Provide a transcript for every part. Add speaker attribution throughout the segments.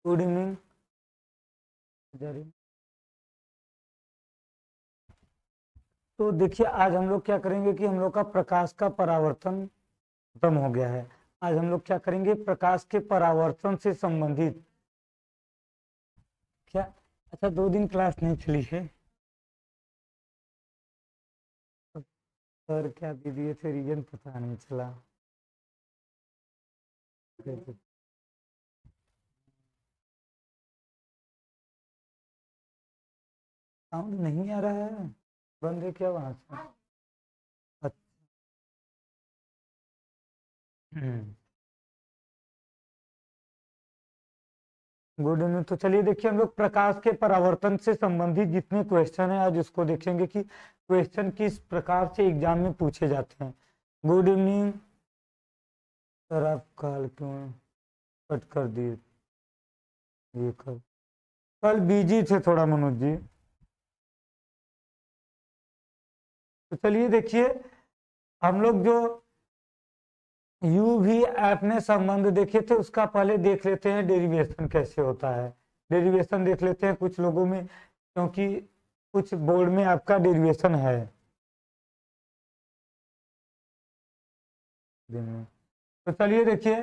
Speaker 1: Good evening. तो देखिए आज हम लोग क्या करेंगे कि हम लोग का प्रकाश का परावर्तन खत्म हो गया है। आज हम लोग क्या करेंगे, प्रकाश के परावर्तन से संबंधित क्या, अच्छा 2 दिन क्लास नहीं चली है सर, क्या दे दिए थे रीजन पता नहीं चला। साउंड नहीं आ रहा है, बंद है क्या वहां से? अच्छा। Good evening. तो चलिए देखिए, हम लोग प्रकाश के परावर्तन से संबंधित जितने क्वेश्चन है आज उसको देखेंगे कि क्वेश्चन किस प्रकार से एग्जाम में पूछे जाते हैं। गुड इवनिंग सर, आप कल क्यों कट कर दिए? ये कल बिजी थे थोड़ा मनोज जी। तो चलिए देखिए, हम लोग जो यूवी ऐप में संबंध देखे थे उसका पहले देख लेते हैं डेरिवेशन कैसे होता है। डेरिवेशन देख लेते हैं कुछ लोगों में, क्योंकि कुछ बोर्ड में आपका डेरिवेशन है। तो चलिए देखिए,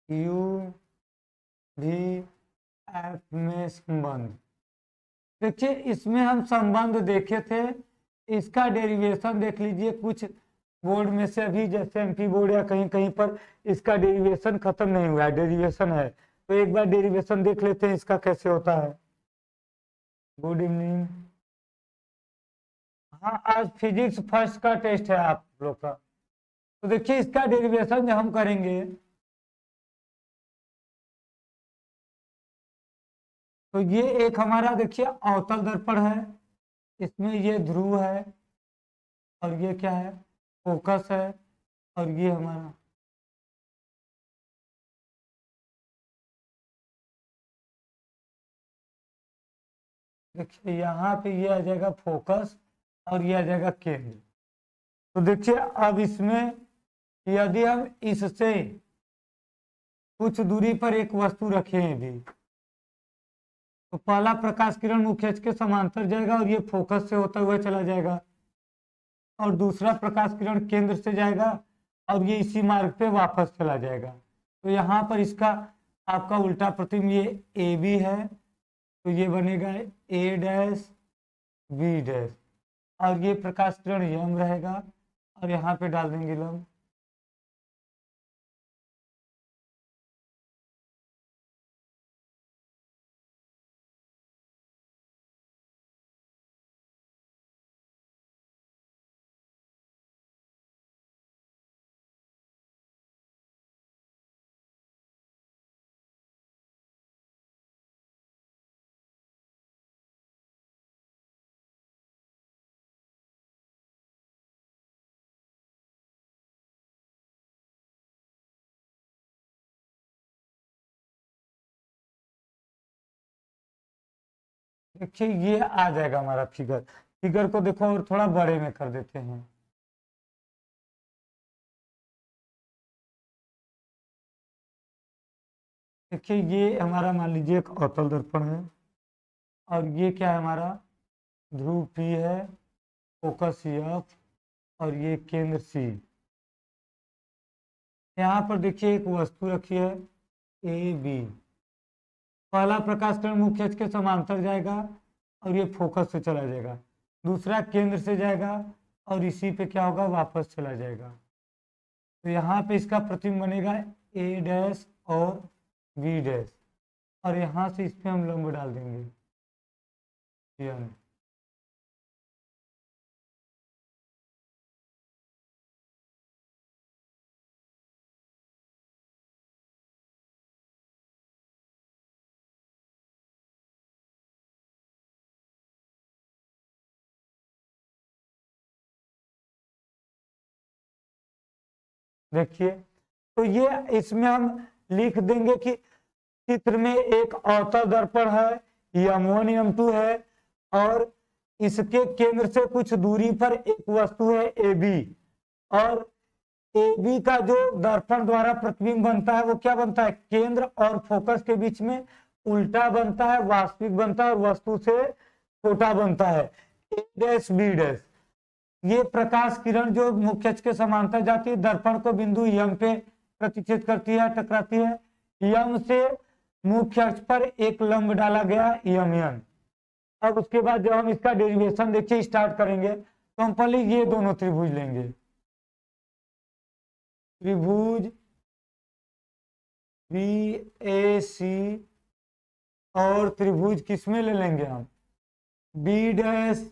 Speaker 1: यू भी ऐप में संबंध देखिए, इसमें हम संबंध देखे थे, इसका डेरिवेशन देख लीजिए। कुछ बोर्ड में से अभी जैसे एमपी बोर्ड या कहीं कहीं पर इसका डेरिवेशन खत्म नहीं हुआ है, डेरिवेशन है। तो एक बार डेरिवेशन देख लेते हैं इसका कैसे होता है। Good evening. हाँ, आज फिजिक्स फर्स्ट का टेस्ट है आप लोग का। तो देखिए इसका डेरिवेशन जब हम करेंगे तो ये एक हमारा देखिए अवतल दर्पण है, इसमें ये ध्रुव है और ये क्या है, फोकस है, और ये हमारा देखिए यहाँ पे ये आ जाएगा फोकस और ये आ जाएगा केंद्र। तो देखिए अब इसमें यदि हम इससे कुछ दूरी पर एक वस्तु रखें भी, तो पहला प्रकाश किरण मुख्य अक्ष के समांतर जाएगा और ये फोकस से होता हुआ चला जाएगा, और दूसरा प्रकाश किरण केंद्र से जाएगा और ये इसी मार्ग पे वापस चला जाएगा। तो यहाँ पर इसका आपका उल्टा प्रतिबिंब ये ए बी है, तो ये बनेगा ए डैश बी डैश, और ये प्रकाश किरण यम रहेगा और यहाँ पे डाल देंगे लंब। देखिए ये आ जाएगा हमारा फिगर। फिगर को देखो और थोड़ा बड़े में कर देते हैं। देखिए ये हमारा मान लीजिए एक अवतल दर्पण है, और ये क्या है हमारा ध्रुव पी है, फोकस एफ, और ये केंद्र सी। यहाँ पर देखिए एक वस्तु रखी है ए बी, पहला प्रकाश किरण मुख्य अक्ष के समांतर जाएगा और ये फोकस से चला जाएगा, दूसरा केंद्र से जाएगा और इसी पे क्या होगा, वापस चला जाएगा। तो यहाँ पे इसका प्रतिबिंब बनेगा ए डैश और बी डैश, और यहाँ से इस पे हम लंब डाल देंगे। देखिए तो ये इसमें हम लिख देंगे कि चित्र में एक अवतल दर्पण है, M1 M2 है, और इसके केंद्र से कुछ दूरी पर एक वस्तु है ए बी, और ए बी का जो दर्पण द्वारा प्रतिबिंब बनता है वो क्या बनता है, केंद्र और फोकस के बीच में उल्टा बनता है, वास्तविक बनता है और वस्तु से छोटा बनता है, ए डैश बी डैश। ये प्रकाश किरण जो मुख्य अक्ष के समांतर जाती है, दर्पण को बिंदु यम पे प्रतिच्छेद करती है, टकराती है, यम से मुख्य अक्ष पर एक लंब डाला गया यम एन। अब उसके बाद जब हम इसका डेरिवेशन देखिए स्टार्ट करेंगे तो हम पहले ये दोनों त्रिभुज लेंगे, त्रिभुज बी ए सी और त्रिभुज किसमें ले लेंगे हम, बी डैश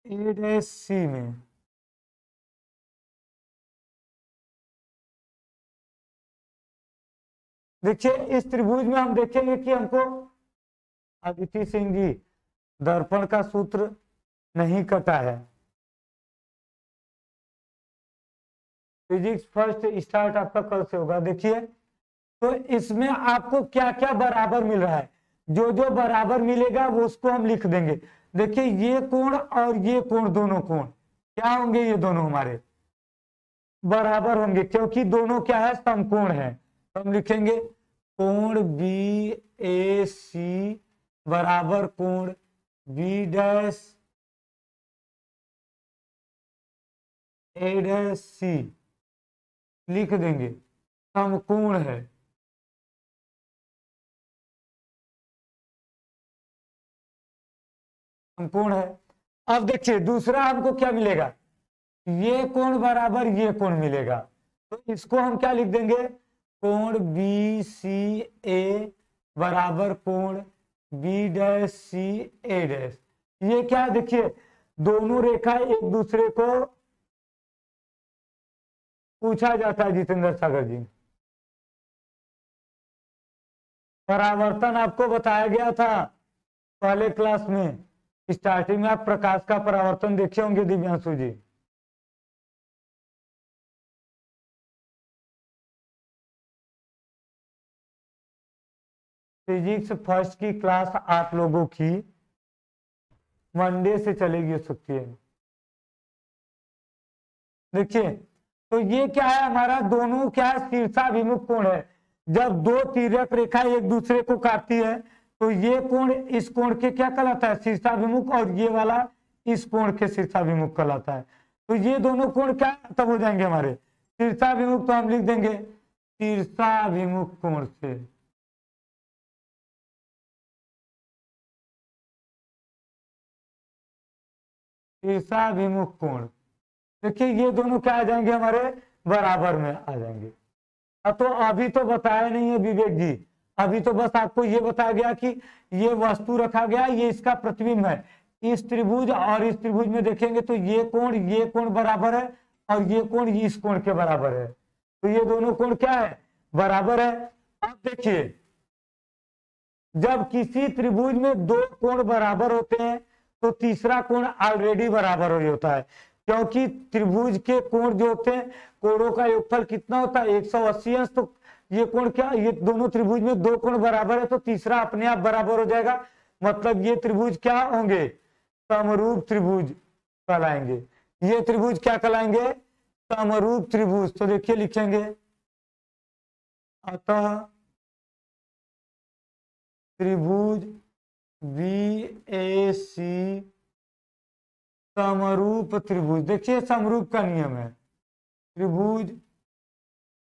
Speaker 1: ए डैश सी में। देखिए इस त्रिभुज में हम देखेंगे कि हमको, अदिति सिंह जी, दर्पण का सूत्र नहीं कटा है। फिजिक्स फर्स्ट स्टार्ट आपका कल से होगा। देखिए तो इसमें आपको क्या क्या बराबर मिल रहा है, जो जो बराबर मिलेगा वो उसको हम लिख देंगे। देखिए ये कोण और ये कोण, दोनों कोण क्या होंगे, ये दोनों हमारे बराबर होंगे क्योंकि दोनों क्या है, समकोण है। तो हम लिखेंगे कोण बी ए सी बराबर कोण बी डैश ए डैश सी, लिख देंगे समकोण है। समकोण है। अब देखिए दूसरा हमको क्या मिलेगा, ये कोण बराबर ये कोण मिलेगा, तो इसको हम क्या लिख देंगे, कोण बी सी ए बराबर कोण बी डैश सी ए डैश। ये क्या, देखिए दोनों रेखा एक दूसरे को पूछा जाता है जितेंद्र सागर जी, परावर्तन आपको बताया गया था पहले क्लास में, स्टार्टिंग में आप प्रकाश का परावर्तन देखे होंगे दिव्यांशु जी। फिजिक्स फर्स्ट की क्लास आप लोगों की मंडे से चलेगी हो सकती है। देखिए तो ये क्या है हमारा, दोनों क्या है, शीर्षाभिमुख कोण है। जब दो तिर्यक रेखा एक दूसरे को काटती है तो ये कोण इस कोण के क्या कहलाता है, शीर्षाभिमुख, और ये वाला इस कोण के शीर्षाभिमुख कहलाता है। तो ये दोनों कोण क्या तब हो जाएंगे हमारे शीर्षाभिमुख, तो हम लिख देंगे शीर्षाभिमुख कोण से। शीर्षाभिमुख कोण, देखिए ये दोनों क्या आ जाएंगे हमारे बराबर में आ जाएंगे। तो अभी तो बताया नहीं है विवेक जी, अभी तो बस आपको ये बताया गया कि ये वस्तु रखा गया, ये इसका प्रतिबिंब है। इस त्रिभुज और इस त्रिभुज में देखेंगे तो ये कोण बराबर है और ये कोण इस कोण के बराबर है, तो ये दोनों कोण क्या है, बराबर है। अब देखिए जब किसी त्रिभुज में दो कोण बराबर होते हैं तो तीसरा कोण ऑलरेडी बराबर हो होता है, क्योंकि त्रिभुज के कोण जो होते हैं, कोणों का योगफल कितना होता है 180 अंश। तो ये कोण क्या, ये दोनों त्रिभुज में दो कोण बराबर है तो तीसरा अपने आप बराबर हो जाएगा, मतलब ये त्रिभुज क्या होंगे, समरूप त्रिभुज कहलाएंगे। ये त्रिभुज क्या कहलाएंगे, समरूप त्रिभुज। तो देखिए लिखेंगे अतः त्रिभुज बी ए सी समरूप त्रिभुज। देखिए समरूप का नियम है, त्रिभुज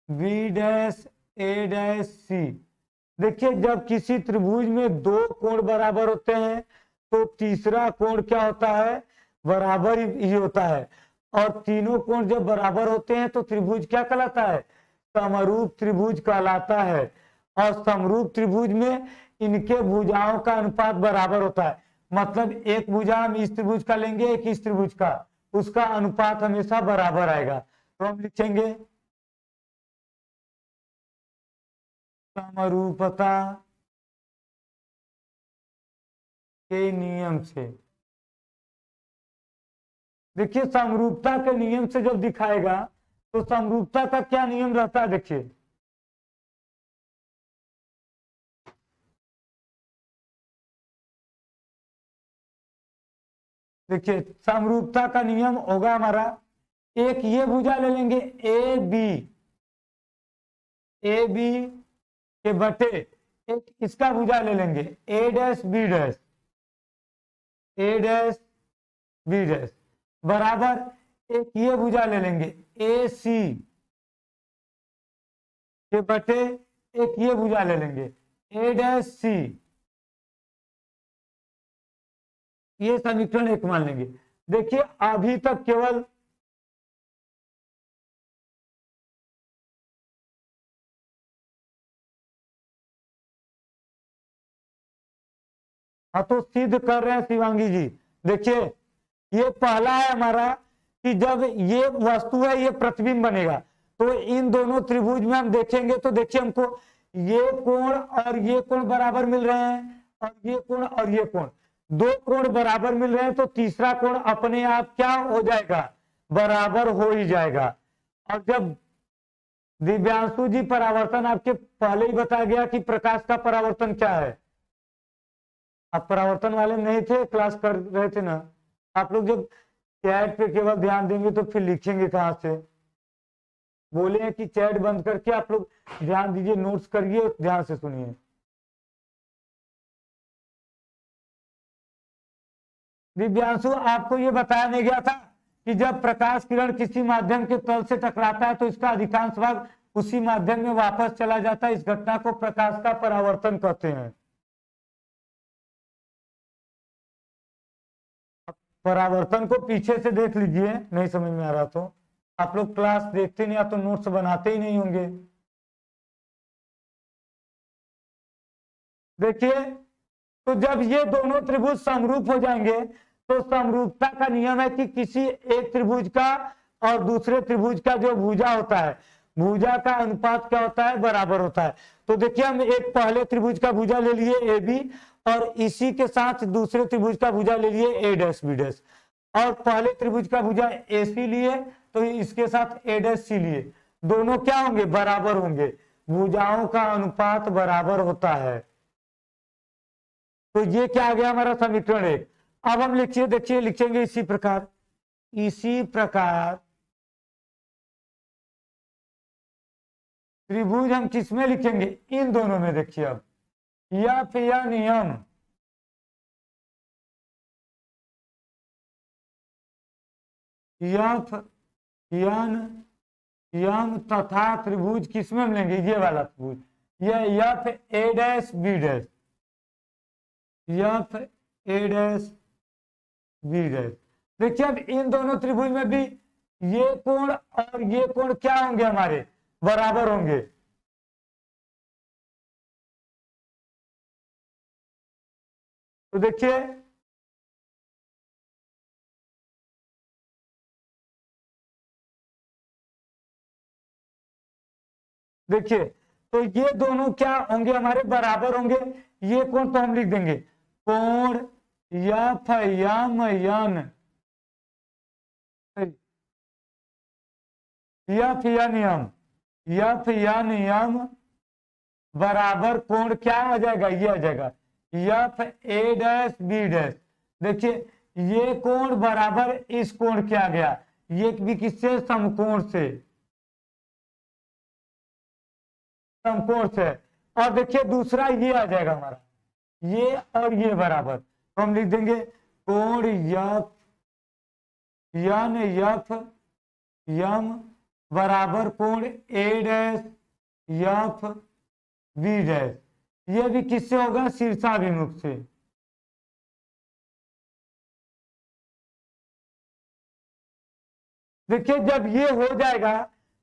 Speaker 1: बी डैश ए डैश सी। देखिए जब किसी त्रिभुज में दो कोण बराबर होते हैं तो तीसरा कोण क्या होता है, बराबर ही होता है, और तीनों कोण जब बराबर होते हैं तो त्रिभुज क्या कहलाता है, समरूप त्रिभुज कहलाता है। और समरूप त्रिभुज में इनके भुजाओं का अनुपात बराबर होता है, मतलब एक भुजा हम इस त्रिभुज का लेंगे एक इस त्रिभुज का, उसका अनुपात हमेशा बराबर आएगा। तो हम लिखेंगे समरूपता के नियम से। देखिए समरूपता के नियम से जब दिखाएगा तो समरूपता का क्या नियम रहता है, देखिए देखिए समरूपता का नियम होगा हमारा, एक ये भुजा ले लेंगे ए बी के बटे एक इसका भुजा ले लेंगे ए डैश बी डैश, ए डैश बी डैश बराबर एक ये भुजा ले लेंगे ए सी के बटे एक ये भुजा ले लेंगे ए डैश सी, ये समीकरण एक मान लेंगे। देखिए अभी तक केवल हाँ तो सिद्ध कर रहे हैं शिवांगी जी। देखिए ये पहला है हमारा कि जब ये वस्तु है ये प्रतिबिंब बनेगा, तो इन दोनों त्रिभुज में हम देखेंगे तो देखिए हमको ये कोण और ये कोण बराबर मिल रहे हैं, और ये कोण और ये कोण, दो कोण बराबर मिल रहे हैं, तो तीसरा कोण अपने आप क्या हो जाएगा, बराबर हो ही जाएगा। और जब दिव्यांशु जी परावर्तन आपके पहले ही बताया गया कि प्रकाश का परावर्तन क्या है, आप परावर्तन वाले नहीं थे, क्लास कर रहे थे ना आप लोग, जब चैट पे केवल ध्यान देंगे तो फिर लिखेंगे कहां से। बोले हैं कि चैट बंद करके आप लोग ध्यान दीजिए, नोट्स करिए, ध्यान से सुनिए। दिव्यांशु आपको ये बताया नहीं गया था कि जब प्रकाश किरण किसी माध्यम के तल से टकराता है तो इसका अधिकांश भाग उसी माध्यम में वापस चला जाता है, इस घटना को प्रकाश का परावर्तन कहते हैं। परावर्तन को पीछे से देख लीजिए, नहीं समझ में आ रहा तो आप लोग क्लास देखते नहीं या तो नोट्स बनाते ही नहीं होंगे। देखिए तो जब ये दोनों त्रिभुज समरूप हो जाएंगे तो समरूपता का नियम है कि किसी एक त्रिभुज का और दूसरे त्रिभुज का जो भुजा होता है, भुजा का अनुपात क्या होता है, बराबर होता है। तो देखिए हम एक पहले त्रिभुज का भुजा ले लिए ए बी, और इसी के साथ दूसरे त्रिभुज का भुजा ले लिए ए डैश बी डैश, और पहले त्रिभुज का भुजा ए सी लिए तो इसके साथ ए डैश सी लिए, दोनों क्या होंगे, बराबर होंगे, भुजाओं का अनुपात बराबर होता है। तो ये क्या आ गया हमारा समीकरण एक। अब हम लिखिए, देखिए लिखेंगे इसी प्रकार, इसी प्रकार त्रिभुज हम किसमें लिखेंगे, इन दोनों में। देखिए अब यफ या नियम, यफ यन यम तथा त्रिभुज किसमें मिलेंगे, ये वाला त्रिभुज, ये यफ ए डैश बी डैश, यफ ए डैश बी डैश। देखिए अब इन दोनों त्रिभुज में भी ये कोण और ये कोण क्या होंगे, हमारे बराबर होंगे। तो देखिए देखिए तो ये दोनों क्या होंगे, हमारे बराबर होंगे। ये कोण तो हम लिख देंगे कोण यफ यम यन, यफ यन यम, यफ यन यम बराबर कोण क्या आ जाएगा, ये आ जाएगा यफ ए डैश बी डैश। देखिए ये कोण बराबर इस कोण क्या आ गया, ये भी किससे, समकोण से, समकोण से। और देखिए दूसरा ये आ जाएगा हमारा, ये और ये बराबर, तो हम लिख देंगे कोण यफ यन यफ यम बराबर कोण ए डैश यफ बी डैश। ये भी किससे होगा, शीर्षाभिमुख से। देखिए जब ये हो जाएगा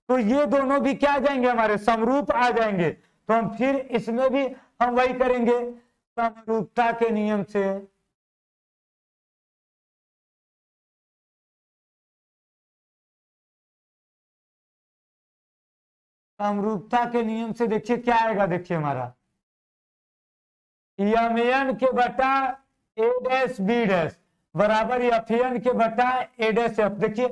Speaker 1: तो ये दोनों भी क्या आ जाएंगे, हमारे समरूप आ जाएंगे। तो हम फिर इसमें भी हम वही करेंगे समरूपता के नियम से। समरूपता के नियम से देखिए क्या आएगा, देखिए हमारा यमन के बटा ए डैश बी डैश बराबर यफन के बटा ए डैश एफ। देखिए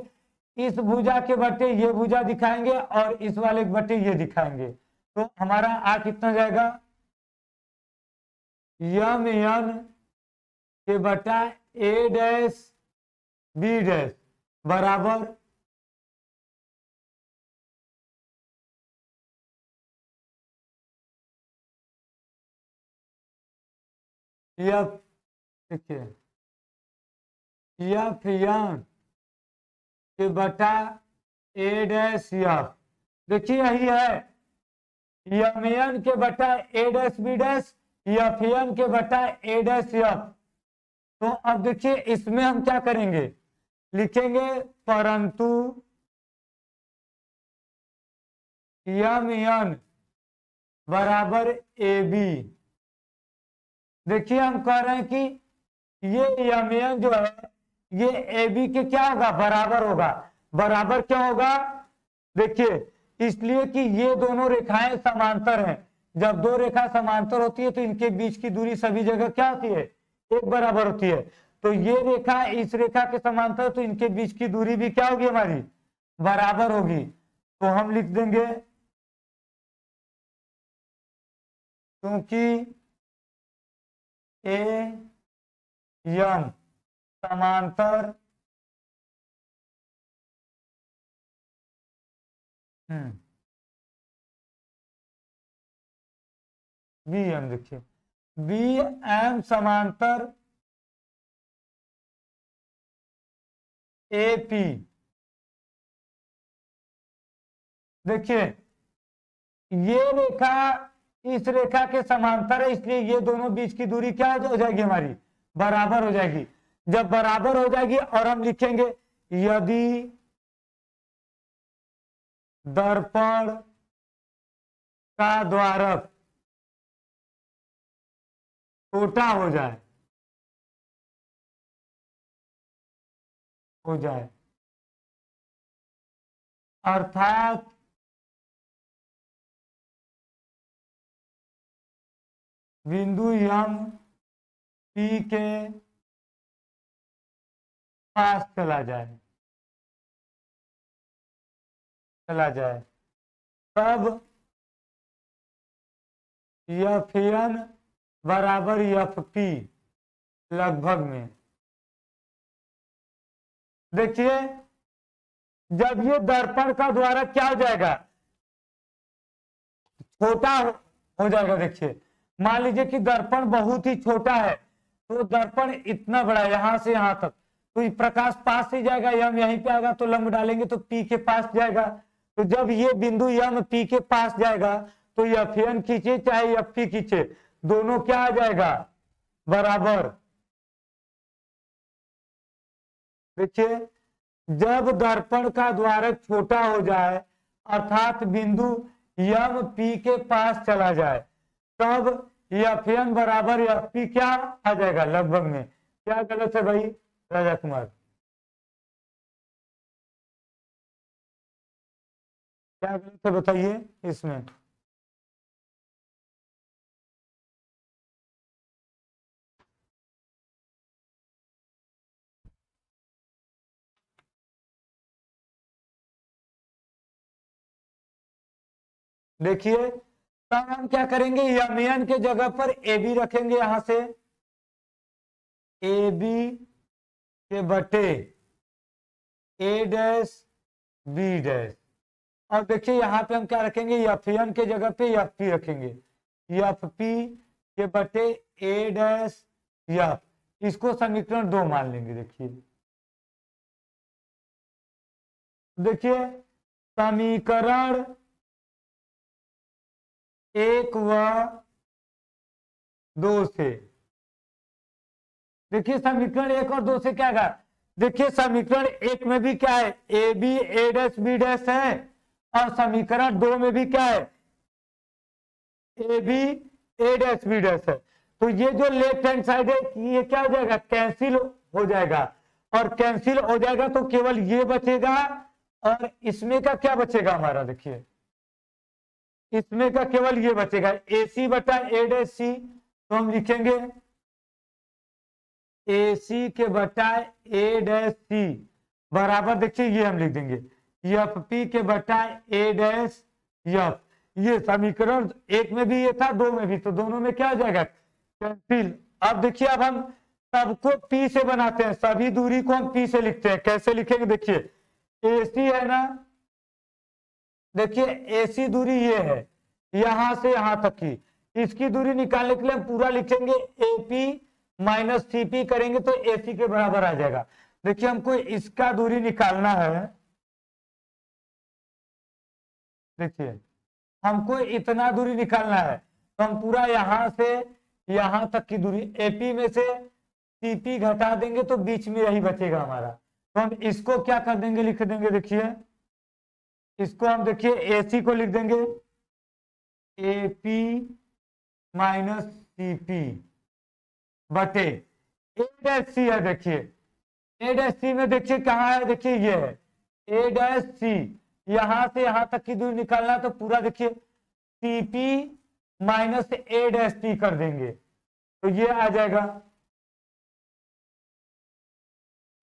Speaker 1: इस भुजा के बटे ये भुजा दिखाएंगे और इस वाले के बटे ये दिखाएंगे, तो हमारा आ कितना जाएगा, यम यन के बटा ए डैश बी डैश बराबर एफ, देखिए एफ यन के बटा ए डैश एफ, देखिए यही है एम एन के बटा A dash B dash, F N के बटा ए डैश एफ। तो अब देखिए इसमें हम क्या करेंगे, लिखेंगे परंतु एम एन बराबर ए बी। देखिए हम कह रहे हैं कि ये एम एन जो है ये ए बी के क्या होगा, बराबर होगा। बराबर क्या होगा, देखिए इसलिए कि ये दोनों रेखाएं समांतर हैं। जब दो रेखा समांतर होती है तो इनके बीच की दूरी सभी जगह क्या होती है, एक बराबर होती है। तो ये रेखा इस रेखा के समांतर, तो इनके बीच की दूरी भी क्या होगी, हमारी बराबर होगी। तो हम लिख देंगे क्योंकि ए एम समांतर बी एम, देखिए बी एम समांतर ए पी। देखिए ये रेखा इस रेखा के समांतर है, इसलिए ये दोनों बीच की दूरी क्या हो जाएगी, हमारी बराबर हो जाएगी। जब बराबर हो जाएगी और हम लिखेंगे यदि दर्पण का द्वारक छोटा हो जाए अर्थात बिंदु एम पी के पास चला जाए तब एफ एन बराबर एफ पी लगभग में। देखिए जब ये दर्पण का द्वारा क्या हो जाएगा, छोटा हो जाएगा। देखिए मान लीजिए कि दर्पण बहुत ही छोटा है, तो दर्पण इतना बड़ा है यहां से यहां तक, तो प्रकाश पास ही जाएगा, यम यहीं पे आएगा तो लंब डालेंगे तो पी के पास जाएगा। तो जब ये बिंदु यम पी के पास जाएगा तो एफ एन खींचे चाहे एफ पी खींचे, दोनों क्या आ जाएगा, बराबर। देखिए जब दर्पण का द्वारक छोटा हो जाए अर्थात बिंदु यम पी के पास चला जाए तब एफ एन बराबर एफ पी क्या आ जाएगा, लगभग में। क्या गलत है भाई राजा कुमार, क्या गलत है बताइए इसमें। देखिए तब हम क्या करेंगे, एम एन के जगह पर ए बी रखेंगे, यहां से ए बी के बटे ए डैश बी डैश। और देखिए यहाँ पे हम क्या रखेंगे, एफ एन के जगह पे एफ पी रखेंगे, एफ पी के बटे ए डैश एफ। इसको समीकरण 2 मान लेंगे। देखिए समीकरण 1 व 2 से, देखिए समीकरण 1 और 2 से क्या कहा, देखिए समीकरण 1 में भी क्या है, A B A dash B dash है, और समीकरण 2 में भी क्या है, A B A dash B dash है। तो ये जो लेफ्ट हैंड साइड है ये क्या हो जाएगा, कैंसिल हो जाएगा, और कैंसिल हो जाएगा तो केवल ये बचेगा, और इसमें का क्या बचेगा हमारा, देखिए इसमें का केवल ये बचेगा ए सी बटा ए डैश सी। तो हम लिखेंगे ए सी के बटा ए डैश सी बराबर, देखिए ये हम लिख देंगे एफ पी के बटा ए डैश एफ। ये समीकरण 1 में भी ये था, 2 में भी, तो दोनों में क्या हो जाएगा, कैंसिल। अब देखिए अब हम सबको पी से बनाते हैं, सभी दूरी को हम पी से लिखते हैं। कैसे लिखेंगे देखिए, एसी है ना, देखिए एसी दूरी ये है यहां से यहां तक की, इसकी दूरी निकालने के लिए हम पूरा लिखेंगे एपी माइनस सीपी करेंगे तो एसी के बराबर आ जाएगा। देखिए हमको इसका दूरी निकालना है, देखिए हमको इतना दूरी निकालना है तो हम पूरा यहां से यहां तक की दूरी एपी में से सीपी घटा देंगे तो बीच में यही बचेगा हमारा। तो हम इसको क्या कर देंगे, लिख देंगे, देखिए इसको हम देखिए एसी को लिख देंगे एपी माइनस सीपी बटे ए डैश सी है। देखिए ए डैश सी में देखिए कहाँ है, देखिए ये है ए डैश सी, यहां से यहां तक की दूरी निकालना तो पूरा देखिए सीपी माइनस ए डैश टी कर देंगे तो ये आ जाएगा।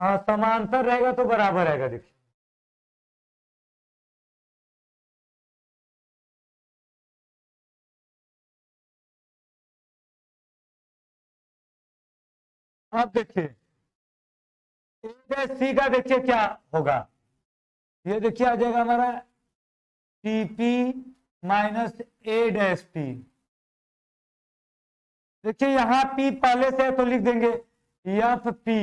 Speaker 1: हाँ समांतर रहेगा तो बराबर रहेगा। देखिए अब देखिए ए डैश सी का देखिए क्या होगा, ये देखिए आ जाएगा हमारा टीपी माइनस ए डैश टी। देखिए यहां पी पहले से है तो लिख देंगे एफ पी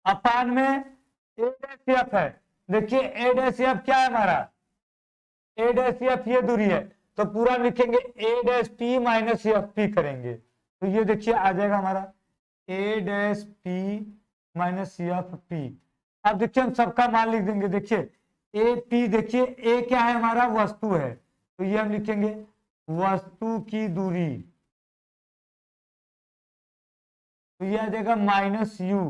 Speaker 1: अपान में ए डैश एफ है। देखिए ए डैश एफ क्या है हमारा, ए डैश एफ ये दूरी है तो पूरा लिखेंगे A dash P minus F P करेंगे तो ये देखिए आ जाएगा हमारा A dash P minus F P. अब देखिए हम सबका मान लिख देंगे, देखिए ए पी, देखिए ए क्या है हमारा, वस्तु है तो ये हम लिखेंगे वस्तु की दूरी तो ये आ जाएगा माइनस यू।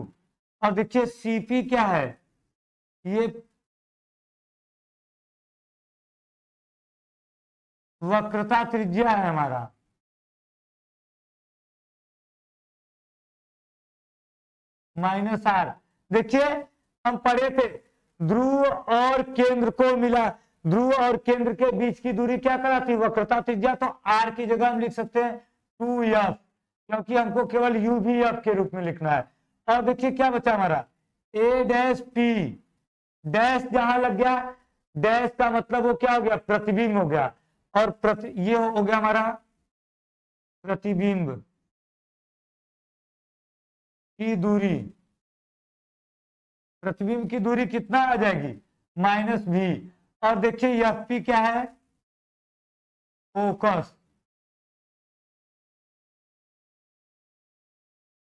Speaker 1: और देखिए सीपी क्या है, ये वक्रता त्रिज्या है हमारा, माइनस आर। देखिए हम पढ़े थे ध्रुव और केंद्र को मिला, ध्रुव और केंद्र के बीच की दूरी क्या कराती, वक्रता त्रिज्या, तो आर की जगह हम लिख सकते हैं 2f क्योंकि हमको केवल यू भी एफ के रूप में लिखना है। और देखिए क्या बचा हमारा ए डैश पी, डैश जहां लग गया, डैश का मतलब वो क्या हो गया, प्रतिबिंब हो गया, और ये हो गया हमारा प्रतिबिंब की दूरी, प्रतिबिंब की दूरी कितना आ जाएगी माइनस भी। और देखिए एफ पी क्या है, फोकस,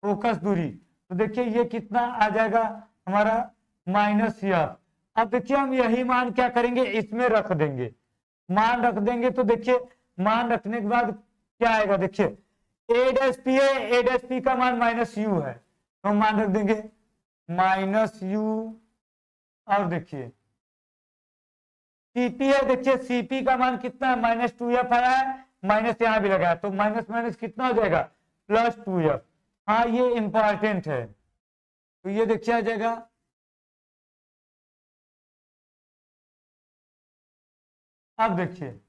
Speaker 1: फोकस दूरी, तो देखिए ये कितना आ जाएगा हमारा माइनस एफ। अब देखिए हम यही मान क्या करेंगे, इसमें रख देंगे, मान रख देंगे तो देखिए मान रखने के बाद क्या आएगा, देखिए ए डैश पी है, ए डैश पी का मान माइनस यू है तो हम मान रख देंगे माइनस यू। और देखिए सीपी है, देखिए सीपी का मान कितना है, माइनस 2f आया है, माइनस यहां भी लगा है तो माइनस माइनस कितना हो जाएगा प्लस 2f। हाँ ये इंपॉर्टेंट है तो ये देखिए आ जाएगा अब देखिए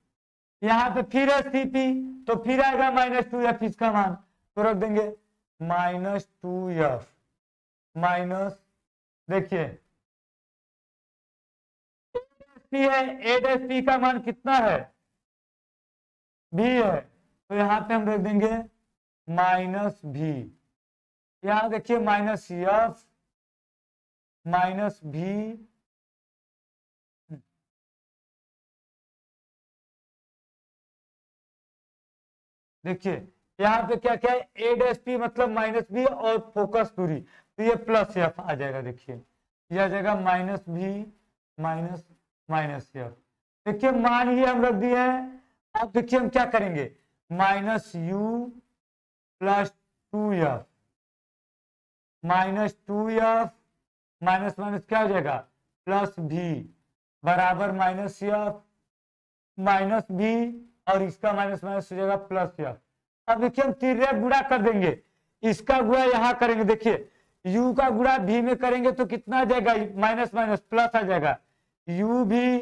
Speaker 1: यहाँ पे फिर है सीपी तो फिर आएगा माइनस 2f इसका मान तो रख देंगे माइनस 2f माइनस, देखिए है ए डैश पी का मान कितना है भी है तो यहाँ पे हम रख देंगे माइनस भी। यहाँ देखिए माइनस एफ माइनस भी, देखिए यहाँ पे क्या क्या है ए डैश पी मतलब माइनस बी और फोकस दूरी तो ये प्लस एफ आ जाएगा। देखिए ये आ जाएगा माइनस भी माइनस माइनस एफ। देखिए मान ये हम रख दिए हैं। अब देखिए हम क्या करेंगे minus you plus 2f minus 2f minus minus क्या हो जाएगा प्लस भी बराबर माइनस एफ माइनस भी और इसका माइनस माइनस हो जाएगा प्लस एफ। अब देखिए हम तिर्यक गुणा कर देंगे, इसका गुणा यहां करेंगे, देखिए u का गुणा भी में करेंगे तो कितना आ जाएगा माइनस माइनस प्लस आ जाएगा u भी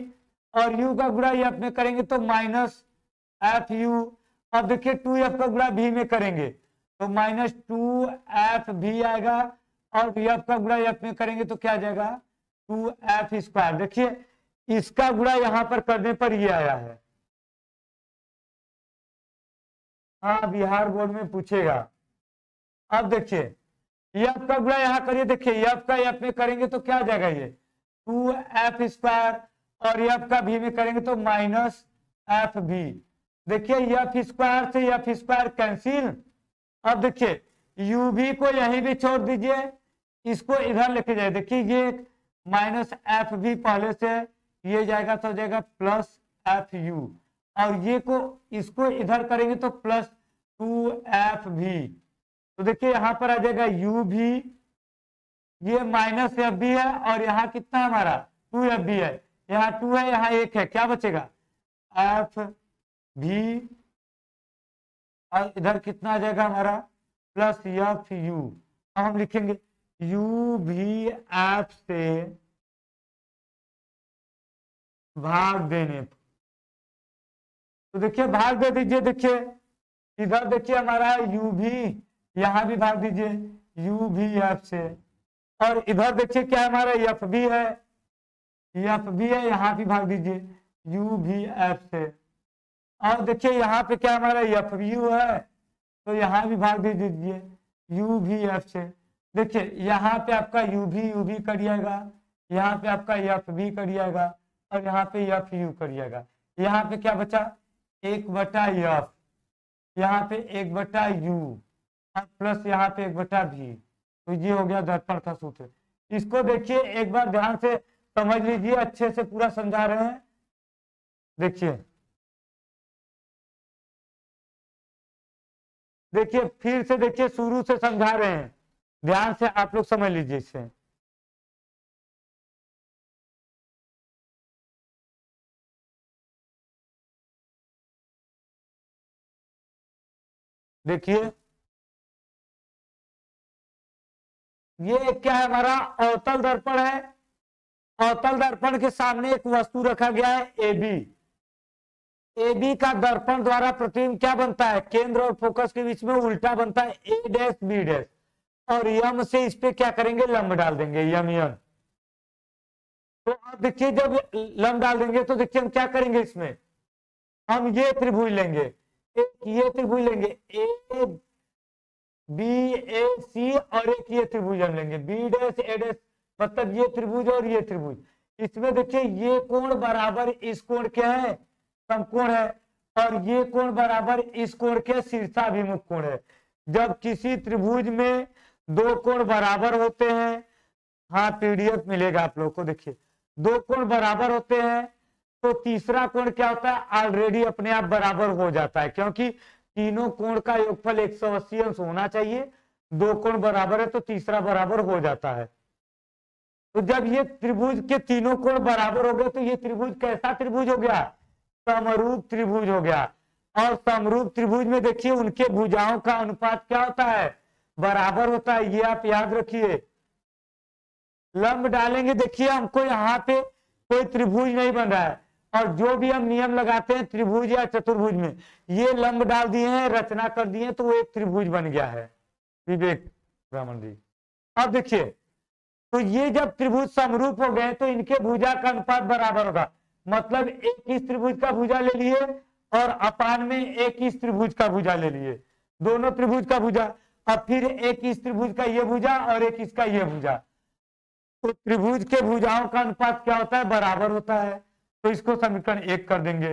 Speaker 1: और u का गुणा एफ में करेंगे तो माइनस एफ यू। अब देखिए 2f का गुणा भी में करेंगे तो -2f आएगा, और एफ का गुणा एफ में करेंगे तो क्या आ जाएगा 2f²। देखिए इसका गुणा यहां पर करने पर ये आया है। हाँ बिहार बोर्ड में पूछेगा। अब देखिए एफ का गुणा यहां करिए, देखिए एफ का एफ में करेंगे तो क्या आ जाएगा ये 2f², और एफ का भी में करेंगे तो -fv। देखिए f² से f² कैंसिल। अब देखिए uv को यहीं भी छोड़ दीजिए, इसको इधर लेके जाए। देखिए ये -fv पहले से ये जाएगा तो जाएगा +fu, और ये को इसको इधर करेंगे तो +2fv। तो देखिए यहां पर आ जाएगा uv, ये -fv है, और यहाँ कितना हमारा 2fv है, यहाँ 2 है, यहाँ 1 है, क्या बचेगा fv, और इधर कितना आ जाएगा हमारा +fu। अब हम लिखेंगे uv(f) से भाग देने पर, तो देखिए भाग दे दीजिए। देखिए इधर देखिए हमारा uv, यहां भी भाग दीजिए uv(f) से, और इधर देखिए क्या हमारा fv है, यहां भी भाग दीजिए uv(f) से, और देखिए यहाँ पे क्या हमारा fu है, तो यहाँ भी भाग दे दीजिए uv(f) से। देखिए यहाँ पे आपका uv कट जाएगा, यहाँ पे आपका fv कट जाएगा, और यहाँ पे fu कट जाएगा। यहाँ पे क्या बचा 1/f, यहाँ पे 1/u, और प्लस यहाँ पे 1/v। तो ये हो गया दर्पण का सूत्र। इसको देखिए एक बार ध्यान से समझ लीजिए, अच्छे से पूरा समझा रहे हैं। देखिए फिर से देखिए शुरू से समझा रहे हैं, ध्यान से आप लोग समझ लीजिए इसे। देखिए ये क्या है, हमारा अवतल दर्पण है। अवतल दर्पण के सामने एक वस्तु रखा गया है AB। AB का दर्पण द्वारा प्रतिबिंब क्या बनता है, केंद्र और फोकस के बीच में उल्टा बनता है A', और यम से इस पे क्या करेंगे, लंब डाल देंगे, यम। तो अब देखिए जब लंब डाल देंगे तो देखिए हम क्या करेंगे, इसमें हम ये त्रिभुज लेंगे, एक ये त्रिभुज लेंगे BAC, और एक ये त्रिभुज हम लेंगे B'AD, मतलब ये त्रिभुज और ये त्रिभुज। इसमें देखिए ये कोण बराबर इस कोण के है, समकोण है, और ये कोण बराबर इस कोण के शीर्षाभिमुख कोण है। जब किसी त्रिभुज में दो कोण बराबर होते हैं, हाँ PDF मिलेगा आप लोगों को। देखिए दो कोण बराबर होते हैं तो तीसरा कोण क्या होता है, ऑलरेडी अपने आप बराबर हो जाता है, क्योंकि तीनों कोण का योगफल 180 अंश होना चाहिए। दो कोण बराबर है तो तीसरा बराबर हो जाता है। तो जब ये त्रिभुज के तीनों कोण बराबर हो गए तो ये त्रिभुज कैसा त्रिभुज हो गया, समरूप त्रिभुज हो गया। और समरूप त्रिभुज में देखिए उनके भुजाओं का अनुपात क्या होता है, बराबर होता है, ये आप याद रखिए। लंब डालेंगे, देखिए हमको यहाँ पे कोई त्रिभुज नहीं बन रहा है, और जो भी हम नियम लगाते हैं त्रिभुज या चतुर्भुज में, ये लंब डाल दिए हैं, रचना कर दिए तो वो एक त्रिभुज बन गया है, विवेक ब्राह्मण जी। अब देखिए तो ये जब त्रिभुज समरूप हो गए तो इनके भुजा का अनुपात बराबर होगा, मतलब एक इस त्रिभुज का भुजा ले लिए और अपान में एक इस त्रिभुज का भुजा ले लिए, दोनों त्रिभुज का भुजा, अब फिर एक इस त्रिभुज का ये भुजा और एक इसका ये भुजा, तो त्रिभुज के भुजाओं का अनुपात क्या होता है, बराबर होता है। तो इसको समीकरण 1 कर देंगे।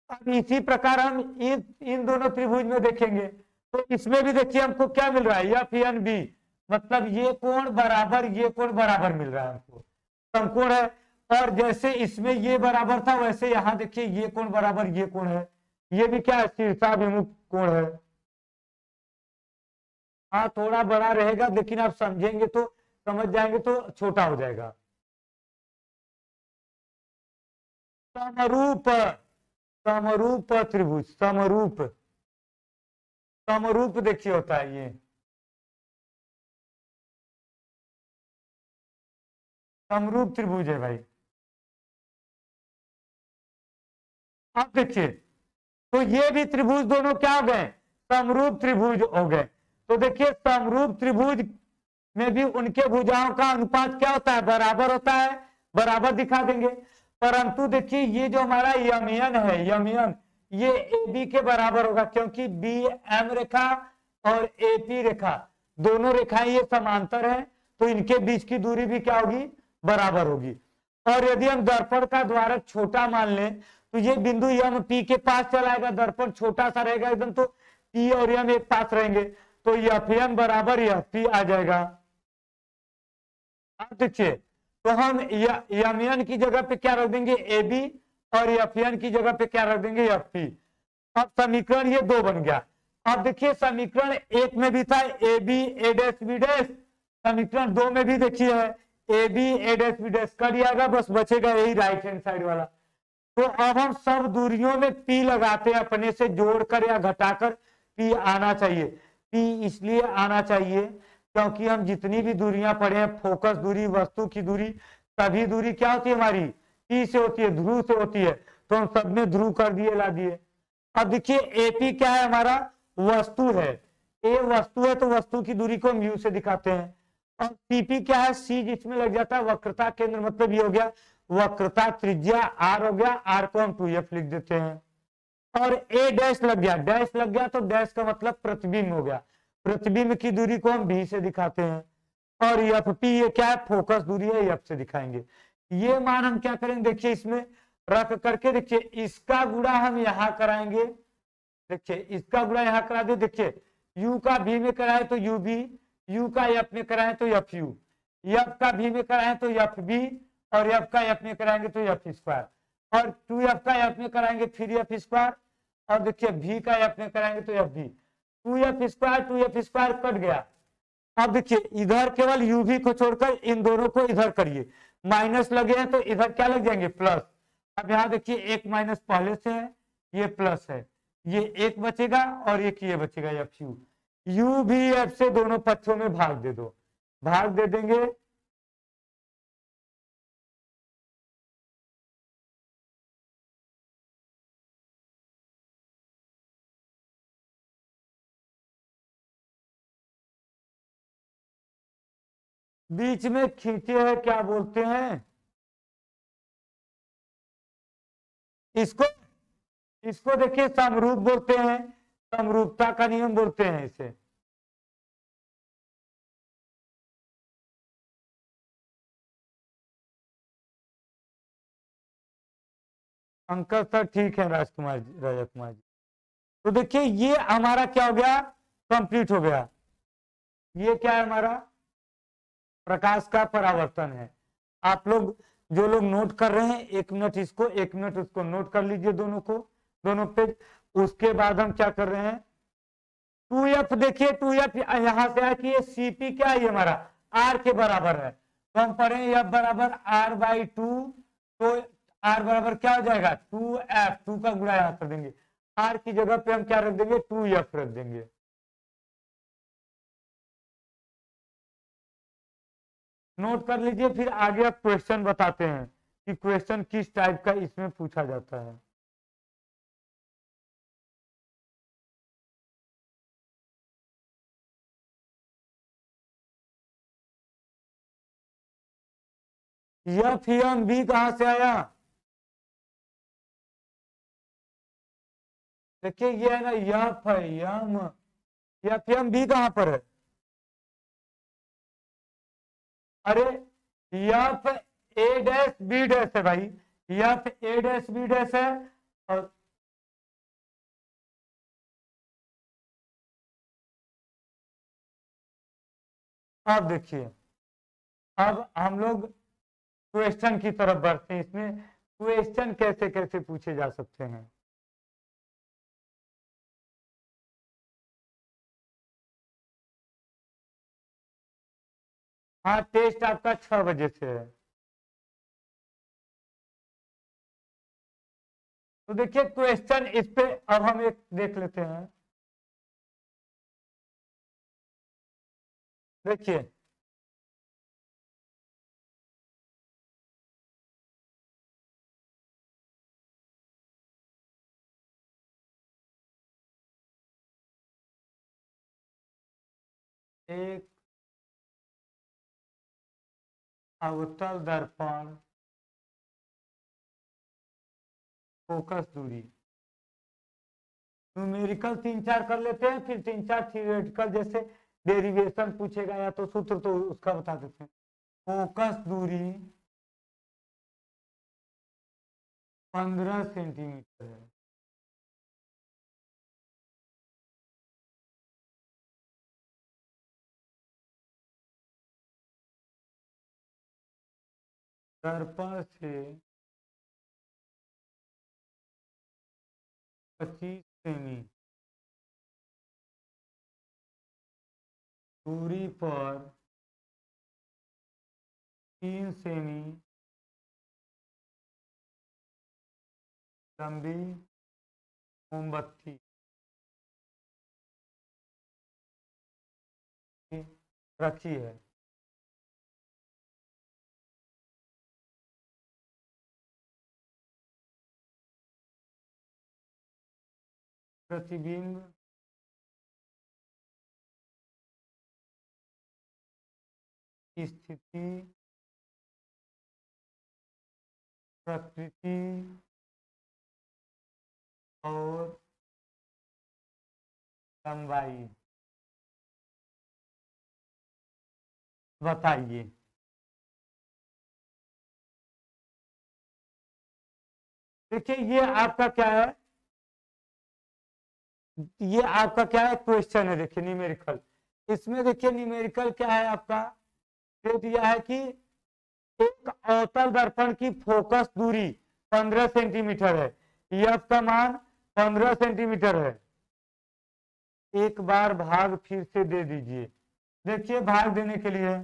Speaker 1: अब इसी प्रकार हम इन दोनों त्रिभुज में देखेंगे तो इसमें भी देखिए हमको क्या मिल रहा है, FNB, मतलब ये कोण बराबर ये कोण बराबर मिल रहा है हमको, समकोण है। और जैसे इसमें ये बराबर था वैसे यहाँ देखिए ये कोण बराबर ये कोण है, ये भी क्या है, शीर्षाभिमुख कोण है। हाँ थोड़ा बड़ा रहेगा, लेकिन आप समझेंगे तो समझ जाएंगे तो छोटा हो जाएगा। समरूप, समरूप त्रिभुज, समरूप, समरूप देखिए होता है ये समरूप त्रिभुज है भाई। अब देखिए तो ये भी त्रिभुज दोनों क्या हो गए, समरूप त्रिभुज हो गए। तो देखिए समरूप त्रिभुज में भी उनके भुजाओं का अनुपात क्या होता है, बराबर होता है, बराबर दिखा देंगे। परंतु देखिए ये जो हमारा यमयन है, यमयन ये AB के बराबर होगा, क्योंकि BM रेखा और AP रेखा दोनों रेखाएं ये समांतर है, तो इनके बीच की दूरी भी क्या होगी, बराबर होगी। और यदि हम दर्पण का द्वारक छोटा मान लें तो ये बिंदु यम P के पास चलाएगा, दर्पण छोटा सा रहेगा एकदम, तो P और यम एक पास रहेंगे, तो FN बराबर FP आ जाएगा। अब देखिए तो हम यमयन की जगह पे क्या रख देंगे, AB, और FN की जगह पे क्या रख देंगे, FP। अब समीकरण ये 2 बन गया। अब देखिए समीकरण 1 में भी था AB A dash B dash, समीकरण 2 में भी देखिए है AB A dash B dash, कर दिया, बस बचेगा यही राइट हैंड साइड वाला। तो अब हम सब दूरियों में P लगाते हैं, अपने से जोड़कर या घटाकर P आना चाहिए। P इसलिए आना चाहिए क्योंकि हम जितनी भी दूरियां पढ़े हैं, फोकस दूरी, वस्तु की दूरी, सभी दूरी क्या होती है हमारी, P से होती है, ध्रुव से होती है, तो हम सब में ध्रुव कर दिए, ला दिए। अब देखिए AP क्या है, हमारा वस्तु है, A वस्तु है, तो वस्तु की दूरी को हम U से दिखाते हैं। और CP क्या है, C जिसमें लग जाता है वक्रता केंद्र, मतलब ये हो गया वक्रता त्रिज्या R हो गया, R को हम 2F लिख देते हैं। और A डैश लग गया, डैश लग गया तो डैश का मतलब प्रतिबिंब हो गया, प्रतिबिंब की दूरी को हम B से दिखाते हैं। और FP ये क्या है, फोकस दूरी है, F से दिखाएंगे। ये मान हम क्या करेंगे, देखिए इसमें रख करके, देखिए इसका गुणा हम यहां कराएंगे, देखिए इसका गुणा यहां करा दे, देखिए U का V में कराए तो UV, U का F में कराए तो FU, F का V में कराए तो FB, और F का F में कराएंगे तो F स्क्वायर, और 2F का F में कराएंगे फिर F स्क्वायर, और देखिए V का F में कराएंगे तो FB, 2F स्क्वायर कट गया। अब देखिए इधर केवल UV को छोड़कर इन दोनों को इधर करिए, माइनस लगे हैं तो इधर क्या लग जाएंगे, प्लस। अब यहाँ देखिए एक माइनस पहले से है, ये प्लस है, ये एक बचेगा और एक ये बचेगा FU। U भी F से दोनों पक्षों में भाग दे दो, भाग दे देंगे, बीच में खींचे है, क्या बोलते हैं इसको, इसको देखिए समरूप बोलते हैं, समरूपता का नियम बोलते हैं इसे। अंकल सर ठीक है, राजकुमार जी, राजा कुमार जी। तो देखिए ये हमारा क्या हो गया, कंप्लीट हो गया। ये क्या है हमारा, प्रकाश का परावर्तन है। आप लोग जो लोग नोट कर रहे हैं, 1 मिनट इसको 1 मिनट उसको नोट कर लीजिए, दोनों को, दोनों पेज। उसके बाद हम क्या कर रहे हैं, 2F देखिए, 2F यहां से आया कि ये CP क्या है, ये हमारा R के बराबर है, तो हम पढ़े F बराबर R/2, तो R बराबर क्या हो जाएगा, 2F, 2 का गुणा यहां कर देंगे, R की जगह पे हम क्या रख देंगे, 2F रख देंगे। नोट कर लीजिए, फिर आगे आप क्वेश्चन बताते हैं कि क्वेश्चन किस टाइप का इसमें पूछा जाता है। F एम बी कहां से आया, देखिए ये है ना F M, F M B कहां पर है, अरे F A dash B dash है भाई, F A dash B dash है। और अब देखिए, अब हम लोग क्वेश्चन की तरफ बढ़ते हैं, इसमें क्वेश्चन कैसे कैसे पूछे जा सकते हैं। हाँ टेस्ट आपका 6 बजे से है। तो देखिए क्वेश्चन इस पे अब हम एक देख लेते हैं, देखिए एक अवतल दर्पण फोकस दूरी। न्यूमेरिकल 3-4 कर लेते हैं, फिर 3-4 थियोरेटिकल, जैसे डेरिवेशन पूछेगा या तो सूत्र तो उसका बता देते हैं। फोकस दूरी 15 सेंटीमीटर है। दर्पण से 25 सेमी दूरी पर 3 सेमी लंबी मोमबत्ती रखी है। प्रतिबिंब की स्थिति प्रकृति और लंबाई बताइए। देखिए ये आपका क्या है, ये आपका क्या है क्वेश्चन है। देखिए न्यूमेरिकल, इसमें देखिए न्यूमेरिकल क्या है आपका, दे दिया है कि एक अवतल दर्पण की फोकस दूरी 15 सेंटीमीटर है, एफ का मान 15 सेंटीमीटर है। एक बार भाग फिर से दे दीजिए। देखिए भाग देने के लिए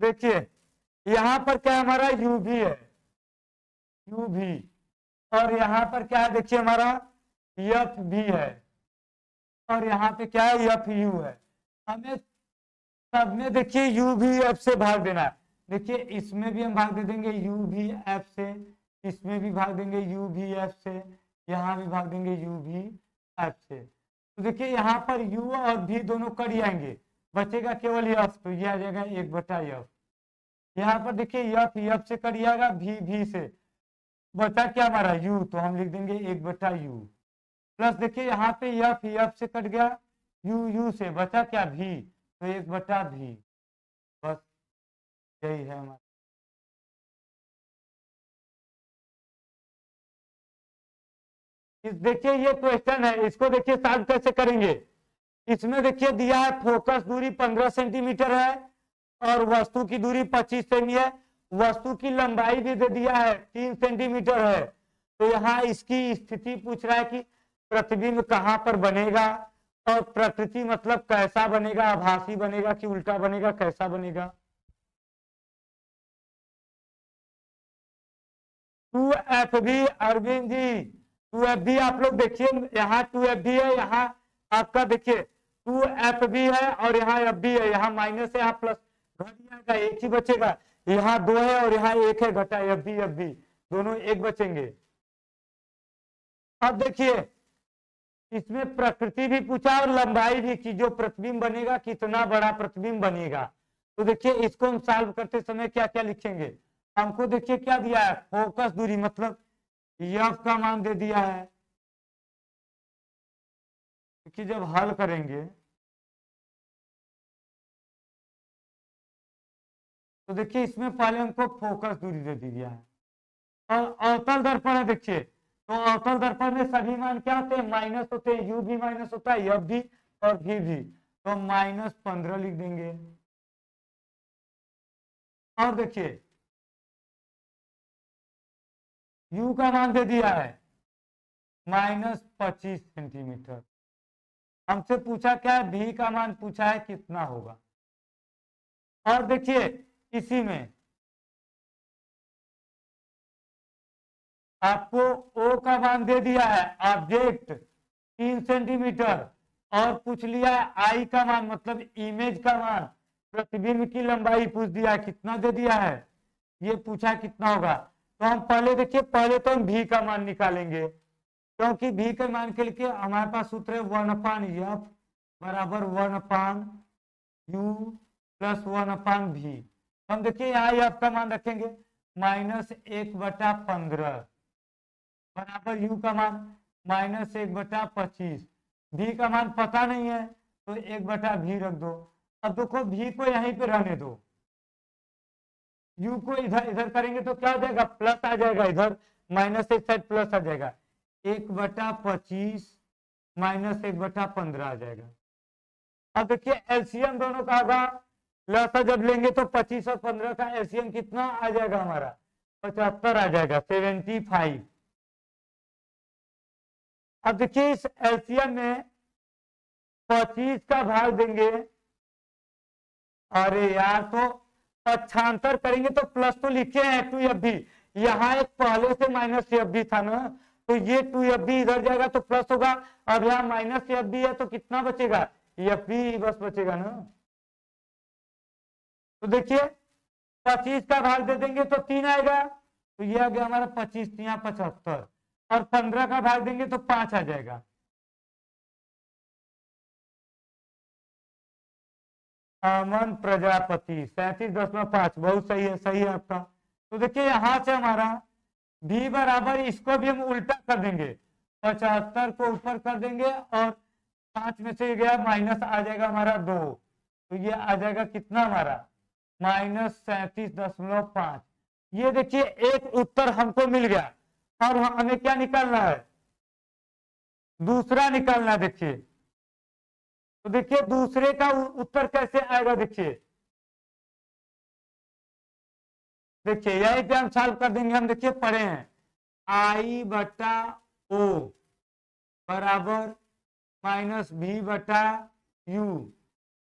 Speaker 1: देखिए यहां पर क्या हमारा यू भी है, यू भी, और यहाँ पर क्या है देखिए हमारा एफ भी है, और यहाँ पे क्या है एफ यू है। हमें सब में देखिए यू भी एफ से भाग देना है। देखिए इसमें भी हम भाग दे देंगे यू भी एफ से, इसमें भी भाग देंगे यू भी एफ से, यहाँ भी भाग देंगे यू भी एफ से। तो देखिए यहाँ पर यू और भी दोनों कट जाएंगे, बचेगा केवल एफ, तो ये आ जाएगा 1/एफ। यहाँ पर देखिए एफ एफ से कट जाएगा, भी से बचा क्या हमारा यू, तो हम लिख देंगे 1/यू। प्लस देखिए यहाँ पे एफ से कट गया, यू से बचा क्या भी, तो 1/भी। बस यही है हमारा। देखिए ये क्वेश्चन है, इसको देखिए सॉल्व कैसे करेंगे। इसमें देखिए दिया है फोकस दूरी 15 सेंटीमीटर है और वस्तु की दूरी 25 सेमी है, वस्तु की लंबाई भी दे दिया है 3 सेंटीमीटर है। तो यहाँ इसकी स्थिति पूछ रहा है कि प्रतिबिंब कहाँ पर बनेगा, और प्रकृति मतलब कैसा बनेगा, आभासी बनेगा कि उल्टा बनेगा, कैसा बनेगा। 2FB अरविंद जी, 2FB आप लोग देखिए, यहाँ 2FB है, यहाँ आपका देखिए 2FB है और यहाँ FB है, यहाँ माइनस है, यहाँ प्लस, घट जाएगा, एक ही बचेगा। यहाँ 2 है और यहाँ 1 है, घटा FB दोनों 1 बचेंगे। अब देखिए इसमें प्रकृति भी पूछा और लंबाई भी, कि जो प्रतिबिंब बनेगा कितना बड़ा प्रतिबिंब बनेगा। तो देखिए इसको हम सॉल्व करते समय क्या क्या लिखेंगे। हमको देखिए क्या दिया है, फोकस दूरी मतलब एफ का मान दे दिया है, कि जब हल करेंगे तो देखिए इसमें पहले हमको फोकस दूरी दे दिया है, और अवतल दर्पण है। देखिए तो अवतल दर्पण में सभी मान क्या होते हैं, माइनस होते हैं, यू भी माइनस होता है, एफ भी और भी, तो -15 लिख देंगे। और देखिए यू का मान दे दिया है -25 सेंटीमीटर। हमसे पूछा क्या है, भी का मान पूछा है कितना होगा। और देखिए इसी में आपको ओ का मान दे दिया है, ऑब्जेक्ट 3 सेंटीमीटर, और पूछ लिया है आई का मान मतलब इमेज का मान, प्रतिबिंब की लंबाई पूछ दिया है, कितना दे दिया है, ये पूछा कितना होगा। तो हम पहले देखिए, पहले तो हम भी का मान निकालेंगे, क्योंकि भी के मान के लिए हमारे पास सूत्र है 1/f बराबर 1/u प्लस 1/v। हम देखिए यहाँ एफ का मान रखेंगे -1/15 बराबर u का मान -1/25। भी का मान पता नहीं है तो 1/v रख दो। अब देखो भी को यहीं पे रहने दो, u को इधर इधर करेंगे तो क्या हो जाएगा, प्लस आ जाएगा, इधर माइनस एक साइड प्लस आ जाएगा, 1/25 -1/15 आ जाएगा। अब देखिए एलसीएम दोनों का होगा, लसा जब लेंगे तो 25 और 15 का एलसीएम कितना आ जाएगा हमारा, 75 आ जाएगा, 75। अब देखिए इस एलसीएम में 25 का भाग देंगे, अरे यार तो पक्षांतर करेंगे तो प्लस तो लिखे हैं 2f भी, यहाँ एक पहले से -f भी था ना, तो ये 2f भी इधर जाएगा तो प्लस होगा। अब यहाँ -f भी है तो कितना बचेगा, f भी बस बचेगा ना। तो देखिए 25 का भाग दे देंगे तो 3 आएगा, तो ये आ गया हमारा 25 यहाँ 75, और 15 का भाग देंगे तो 5 आ जाएगा। अमन प्रजापति 37.5, बहुत सही है, सही है आपका। तो देखिए यहां से हमारा भी बराबर, इसको भी हम उल्टा कर देंगे, 75 को ऊपर कर देंगे और 5 में से गया माइनस आ जाएगा हमारा 2, तो ये आ जाएगा कितना हमारा -37.5। ये देखिए एक उत्तर हमको मिल गया, और हमें क्या निकालना है, दूसरा निकालना है। देखिए तो देखिए दूसरे का उत्तर कैसे आएगा, देखिए देखिए यही पे हम सॉल्व कर देंगे। हम देखिए पढ़े हैं I/O बराबर -v/u,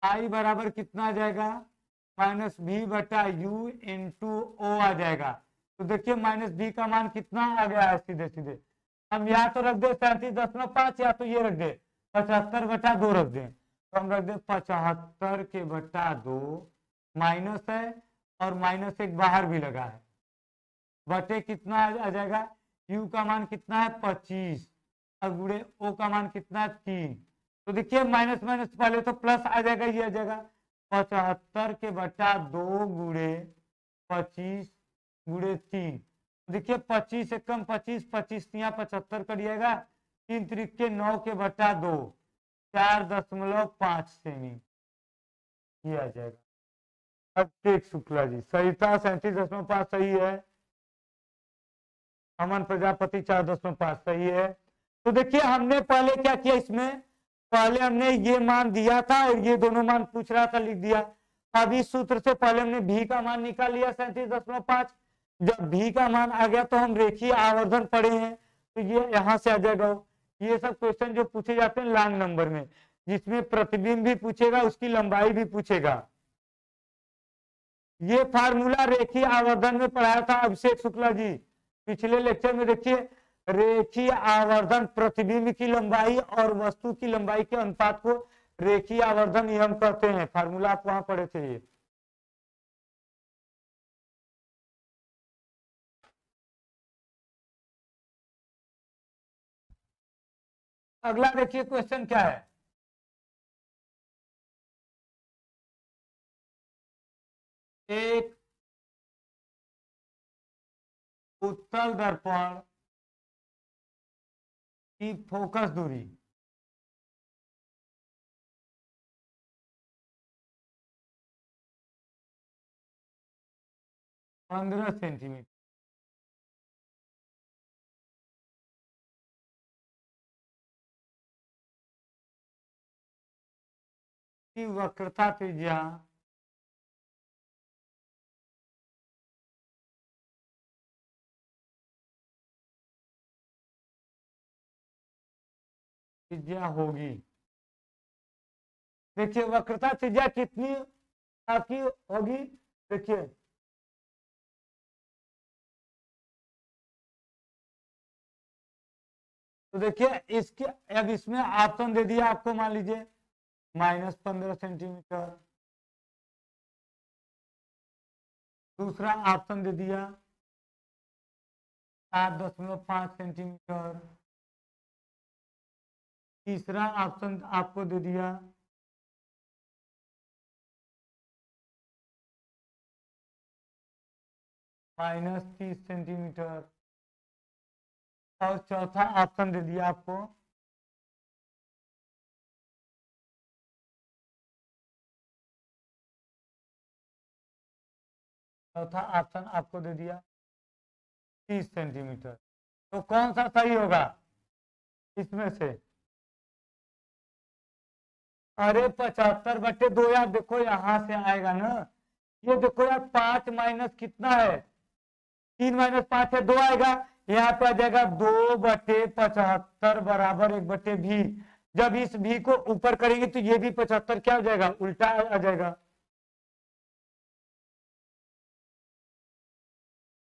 Speaker 1: I बराबर कितना आ जाएगा -v/u इंटू ओ आ जाएगा। तो देखिए -v का मान कितना आ गया है, सीधे सीधे हम या तो रख दे 37.5 या तो ये रख दे 75/2 रख दे, तो हम रख दे 75/2 माइनस है और माइनस एक बाहर भी लगा है, बटे कितना आ जाएगा, u का मान कितना है 25 और गुड़े o का मान कितना है 3। तो देखिए माइनस माइनस पहले तो प्लस आ जाएगा, ये आ जाएगा 75/2 गुड़े 25 गुड़े 3। देखिए 25 से कम 25, 25 यहाँ 75 कर दिएगा, 3 त्रिके 9 के बटा 2, 4.5 सेमी, ये आ जाएगा। अभिषेक शुक्ला जी सही था, 37.5 सही है। अमन प्रजापति 4.5 सही है। तो देखिए हमने पहले क्या किया, इसमें पहले हमने ये मान दिया था और ये दोनों मान पूछ रहा था, लिख दिया। अब इस सूत्र से पहले हमने भी का मान निकाल लिया 37.5। जब भी का मान आ गया तो हम रेखीय आवर्धन पढ़े हैं, तो ये यहाँ से आ जाएगा। ये सब क्वेश्चन जो पूछे जाते हैं लॉन्ग नंबर में, जिसमें प्रतिबिंब भी पूछेगा, उसकी लंबाई भी पूछेगा। ये फार्मूला रेखीय आवर्धन में पढ़ाया था अभिषेक शुक्ला जी पिछले लेक्चर में। देखिए रेखीय आवर्धन प्रतिबिंब की लंबाई और वस्तु की लंबाई के अनुपात को रेखीय आवर्धन नियम कहते हैं, फार्मूला आप वहां पढ़े थे ये। अगला देखिए क्वेश्चन क्या है, एक उत्तल दर्पण की फोकस दूरी 15 सेंटीमीटर की वक्रता त्रिज्या होगी। देखिए वक्रता त्रिज्या कितनी आपकी होगी, देखिए तो देखिए इसके, अब इसमें ऑप्शन दे दिया आपको, मान लीजिए -15 सेंटीमीटर, दूसरा ऑप्शन दे दिया 7.5 सेंटीमीटर, तीसरा ऑप्शन आपको दे दिया -30 सेंटीमीटर, और चौथा ऑप्शन दे दिया आपको चौथा ऑप्शन आपको दे दिया 30 सेंटीमीटर। तो कौन सा सही होगा इसमें से? अरे 75/2 यार, देखो यहां से आएगा ना, ये देखो यार 5 माइनस कितना है, 3 - 5 है, 2 आएगा, यहाँ पे आ जाएगा 2/75 बराबर 1/v। जब इस v को ऊपर करेंगे तो ये भी 75 क्या हो जाएगा, उल्टा आ जाएगा।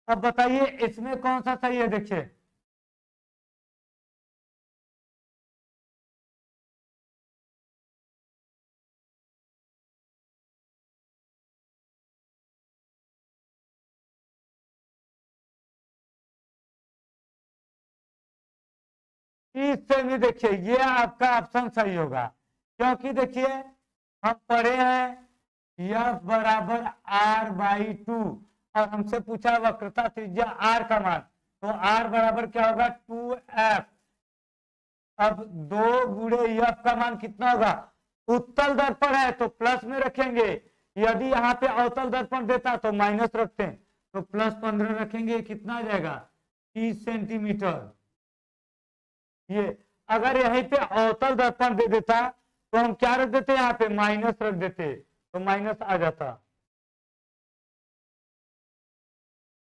Speaker 1: अब बताइए इसमें कौन सा सही है, देखिए इससे भी देखिए ये आपका ऑप्शन सही होगा, क्योंकि देखिए हम पढ़े हैं F बराबर R/2, और हमसे पूछा वक्रता त्रिज्या R का मान, तो R बराबर क्या होगा 2F। अब 2 × F का मान कितना होगा, उत्तल दर्पण है तो प्लस में रखेंगे, यदि यहाँ पे अवतल दर्पण देता तो माइनस रखते हैं, तो +15 रखेंगे, कितना आ जाएगा 30 सेंटीमीटर। ये अगर यहीं पे अवतल दर्पण दे देता तो हम क्या रख देते, यहाँ पे माइनस रख देते, तो माइनस आ जाता।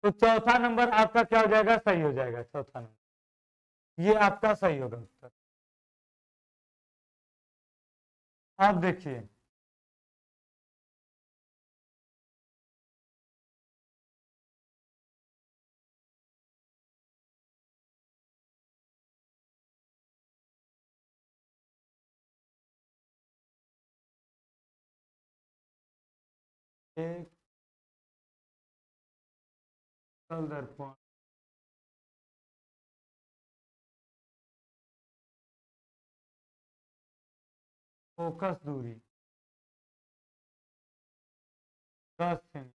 Speaker 1: तो चौथा नंबर आपका क्या हो जाएगा, सही हो जाएगा, चौथा नंबर ये आपका सही होगा उत्तर। अब देखिए एक तल दर्पण फोकस दूरी 10 सेमी,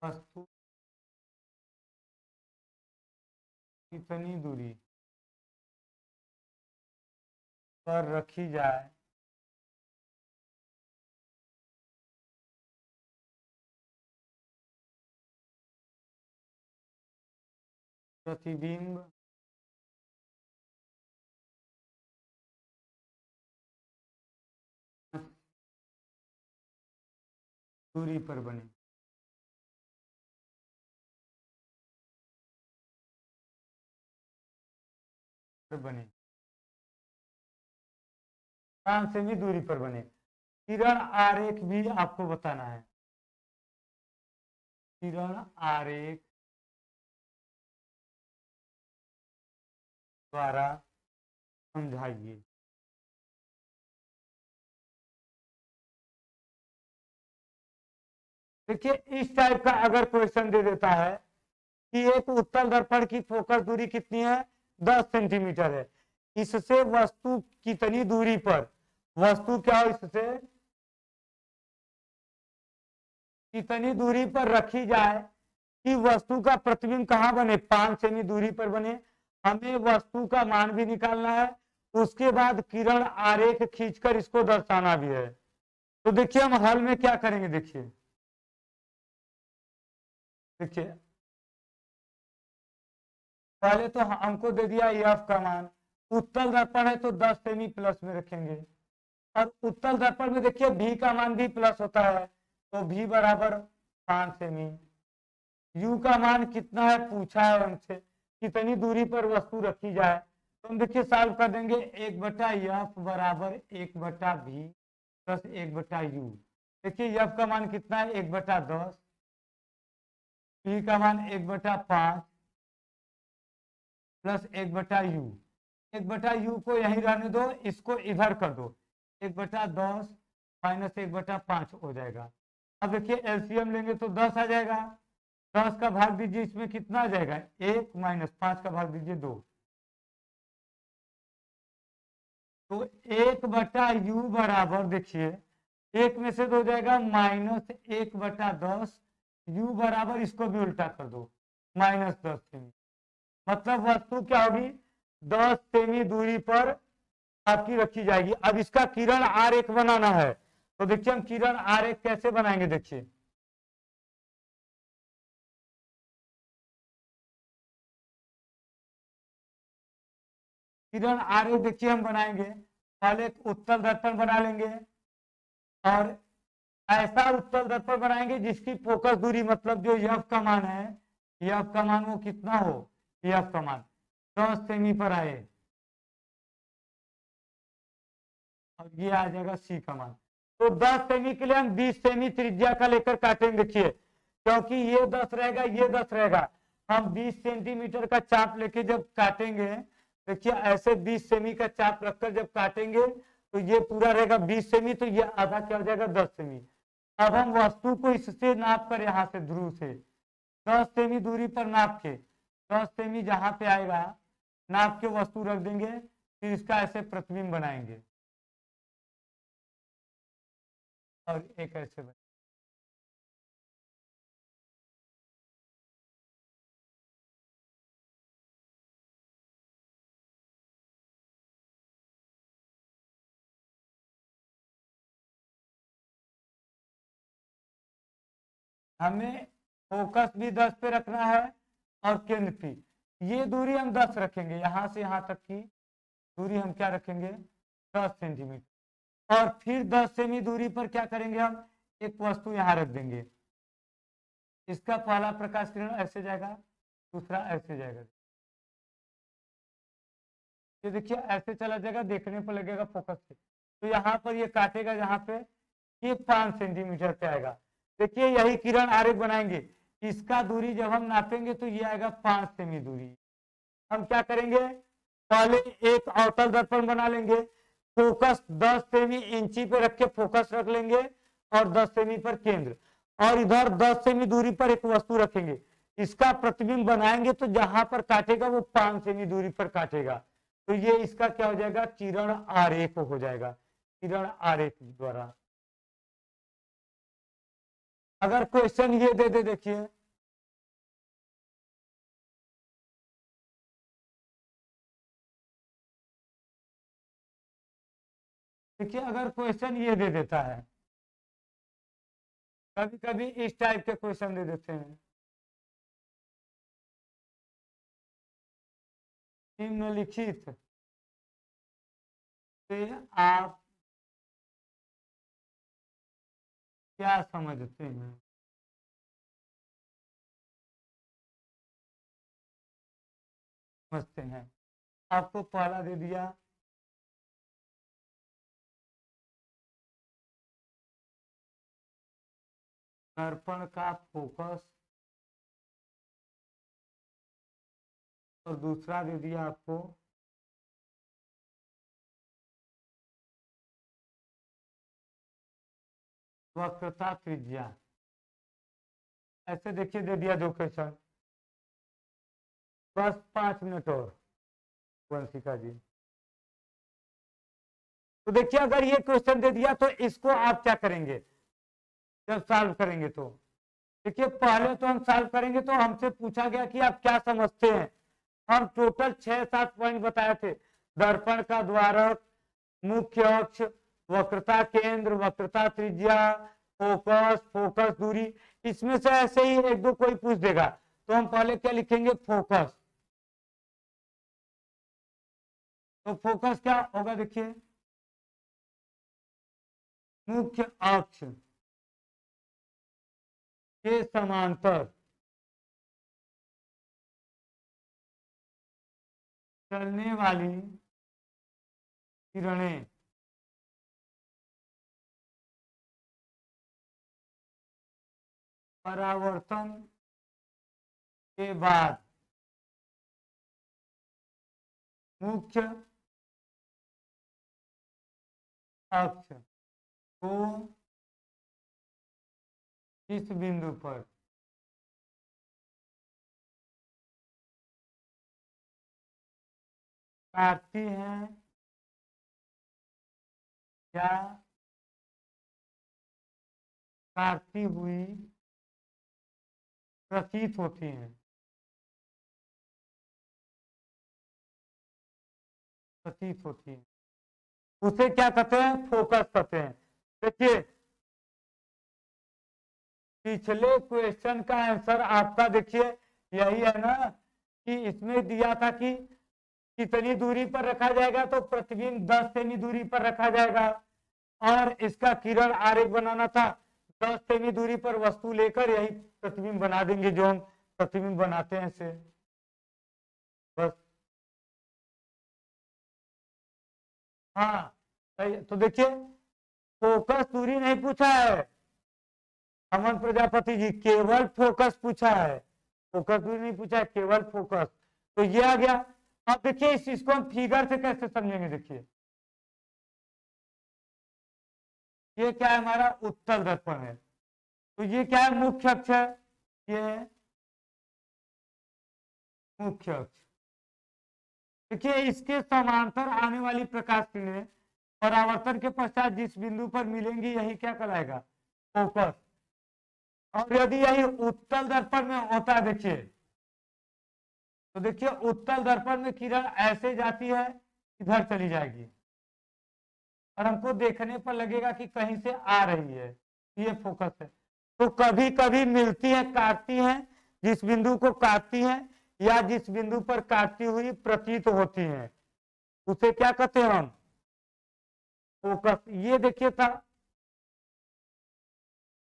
Speaker 1: वस्तु कितनी दूरी पर रखी जाए प्रतिबिंब दूरी पर बने। बने 5 सेमी दूरी पर बने। किरण आरेख भी आपको बताना है, किरण आरेख द्वारा समझाइए। देखिए इस टाइप का अगर क्वेश्चन दे देता है कि एक उत्तल दर्पण की फोकस दूरी कितनी है, 10 सेंटीमीटर है, इससे वस्तु कितनी दूरी पर, वस्तु क्या हो इससे कितनी दूरी पर रखी जाए कि वस्तु का प्रतिबिंब कहां बने, 5 सेमी दूरी पर बने। हमें वस्तु का मान भी निकालना है, उसके बाद किरण आरेख खींचकर इसको दर्शाना भी है। तो देखिए हम हल में क्या करेंगे, देखिए देखिए पहले तो हमको दे दिया F का मान, उत्तल दर्पण है तो 10 सेमी प्लस में रखेंगे, और उत्तल दर्पण में देखिए V का मान भी प्लस होता है, तो V बराबर 5 सेमी। U का मान कितना है पूछा है हमसे, कितनी दूरी पर वस्तु रखी जाए, तो हम देखिए सॉल्व कर देंगे, 1/F बराबर 1/V प्लस 1/U। देखिए F का मान कितना है 1/10, V का मान 1/5 प्लस 1/U। 1/U को यहीं रहने दो, इसको इधर कर दो, 1/10 माइनस 1/5 हो जाएगा। अब देखिए एलसीएम लेंगे तो 10 आ जाएगा। 10 का भाग दीजिए, इसमें कितना आ जाएगा 1 माइनस 5 का भाग दीजिए 2। तो 1/u बराबर देखिए 1 में से 2 जाएगा -1/10। u बराबर इसको भी उल्टा कर दो -10 सेमी। मतलब वस्तु क्या होगी 10 सेमी दूरी पर आपकी रखी जाएगी। अब इसका किरण आरेख बनाना है, तो देखिए हम किरण आरेख कैसे बनाएंगे। देखिए किरण आरेख देखिए हम बनाएंगे, पहले एक उत्तल दर्पण बना लेंगे और ऐसा उत्तल दर्पण बनाएंगे जिसकी फोकस दूरी मतलब जो यफ का मान है, यफ का मान वो कितना हो, यफ का मान 10 सेमी पर आए और ये आ जाएगा सी का मान। तो 10 सेमी के लिए हम 20 सेमी त्रिज्या का लेकर काटेंगे। देखिए क्योंकि ये 10 रहेगा, ये 10 रहेगा, हम 20 सेंटीमीटर का चाप लेके जब काटेंगे, देखिए ऐसे 20 सेमी का चाप रखकर जब काटेंगे तो ये पूरा रहेगा 20 सेमी, तो ये आधा क्या हो जाएगा 10 सेमी। अब हम वस्तु को इससे नाप कर यहाँ से ध्रुव से 10 सेमी दूरी पर नाप के 10 सेमी जहां पे आएगा नाप के वस्तु रख देंगे, फिर इसका ऐसे प्रतिबिंब बनाएंगे और एक ऐसे बने। हमें फोकस भी 10 पे रखना है और केंद्र भी। ये दूरी हम 10 रखेंगे, यहां से यहां तक की दूरी हम क्या रखेंगे 10 सेंटीमीटर। और फिर 10 सेमी दूरी पर क्या करेंगे हम एक वस्तु यहां रख देंगे। इसका पहला प्रकाश किरण ऐसे जाएगा, दूसरा ऐसे जाएगा। ये देखिए ऐसे चला जाएगा, देखने पर लगेगा फोकस से, तो यहाँ पर ये काटेगा जहां पे ये 5 सेंटीमीटर पे आएगा। देखिए यही किरण आरेख बनाएंगे, इसका दूरी जब हम नापेंगे तो ये आएगा 5 सेमी दूरी। हम क्या करेंगे पहले एक अवतल दर्पण बना लेंगे, फोकस 10 सेमी इंची पे रख के फोकस रख लेंगे और 10 सेमी पर केंद्र, और इधर 10 सेमी दूरी पर एक वस्तु रखेंगे। इसका प्रतिबिंब बनाएंगे तो जहां पर काटेगा वो 5 सेमी दूरी पर काटेगा, तो ये इसका क्या हो जाएगा किरण आरेख हो जाएगा, किरण आरेख द्वारा। अगर क्वेश्चन ये दे दे देखिए देखिए अगर क्वेश्चन ये दे देता है, कभी कभी इस टाइप के क्वेश्चन दे देते हैं, निम्नलिखित से आप क्या समझते हैं। समझते हैं, आपको पहला दे दिया दर्पण का फोकस और दूसरा दे दिया आपको वक्रता त्रिज्या। ऐसे देखिए दे दिया दो क्वेश्चन, बस 5 मिनट और वंशिका जी। तो देखिए अगर ये क्वेश्चन दे दिया तो इसको आप क्या करेंगे जब सॉल्व करेंगे। तो देखिए पहले तो हम सॉल्व करेंगे तो हमसे पूछा गया कि आप क्या समझते हैं। हम टोटल 6-7 पॉइंट बताए थे, दर्पण का द्वारक, मुख्य अक्ष, वक्रता केंद्र, वक्रता त्रिज्या, फोकस, फोकस दूरी। इसमें से ऐसे ही एक दो कोई पूछ देगा तो हम पहले क्या लिखेंगे फोकस। तो फोकस क्या होगा देखिए मुख्य अक्ष के समांतर चलने वाली किरणें परावर्तन के बाद मुख्य अक्ष को इस बिंदु पर काटती हैं या काटती हुई प्रतीत होती हैं, प्रतीत होती हैं, उसे क्या कहते हैं? फोकस कहते हैं। देखिए पिछले क्वेश्चन का आंसर आपका देखिए यही है ना, कि इसमें दिया था कि कितनी दूरी पर रखा जाएगा, तो प्रतिबिंब 10 सेमी दूरी पर रखा जाएगा, और इसका किरण आरेख बनाना था। 10 सेमी दूरी पर वस्तु लेकर यही प्रतिबिंब बना देंगे, जो हम प्रतिबिंब बनाते हैं इसे, बस। हाँ तो देखिए फोकस दूरी नहीं पूछा है अमन प्रजापति जी, केवल फोकस पूछा है, फोकस दूरी नहीं पूछा है, केवल फोकस। तो ये आ गया। अब देखिए इस चीज को हम फिगर से कैसे समझेंगे। देखिए ये क्या है? हमारा उत्तल दर्पण है, तो ये क्या है? मुख्य अक्ष है, ये मुख्य अक्ष। देखिए इसके समांतर आने वाली प्रकाश किरणें परावर्तन के पश्चात जिस बिंदु पर मिलेंगी यही क्या कहलाएगा? फोकस। और यदि यही उत्तल दर्पण में होता है, देखिए तो देखिए उत्तल दर्पण में किरण ऐसे जाती है, इधर चली जाएगी, और हमको देखने पर लगेगा कि कहीं से आ रही है, ये फोकस है। तो कभी कभी मिलती है, काटती है, जिस बिंदु को काटती है या जिस बिंदु पर काटती हुई प्रतीत होती है, उसे क्या कहते हैं हम? फोकस। ये देखिए था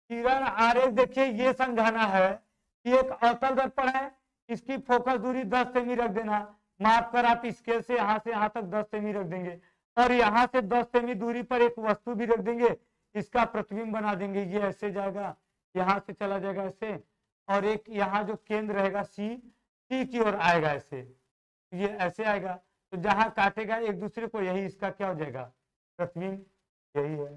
Speaker 1: किरण आरेख। देखिए ये समझाना है कि एक अवतल दर्पण है, इसकी फोकस दूरी 10 सेमी रख देना, माप कर आप स्केल से यहाँ तक 10 सेमी रख देंगे, और यहाँ से 10 सेमी दूरी पर एक वस्तु भी रख देंगे, इसका प्रतिबिंब बना देंगे। ये ऐसे जाएगा, यहाँ से चला जाएगा ऐसे, और एक यहाँ जो केंद्र रहेगा सी की ओर आएगा ऐसे, ये ऐसे आएगा। तो जहां काटेगा एक दूसरे को, यही इसका क्या हो जाएगा? प्रतिबिंब। यही है।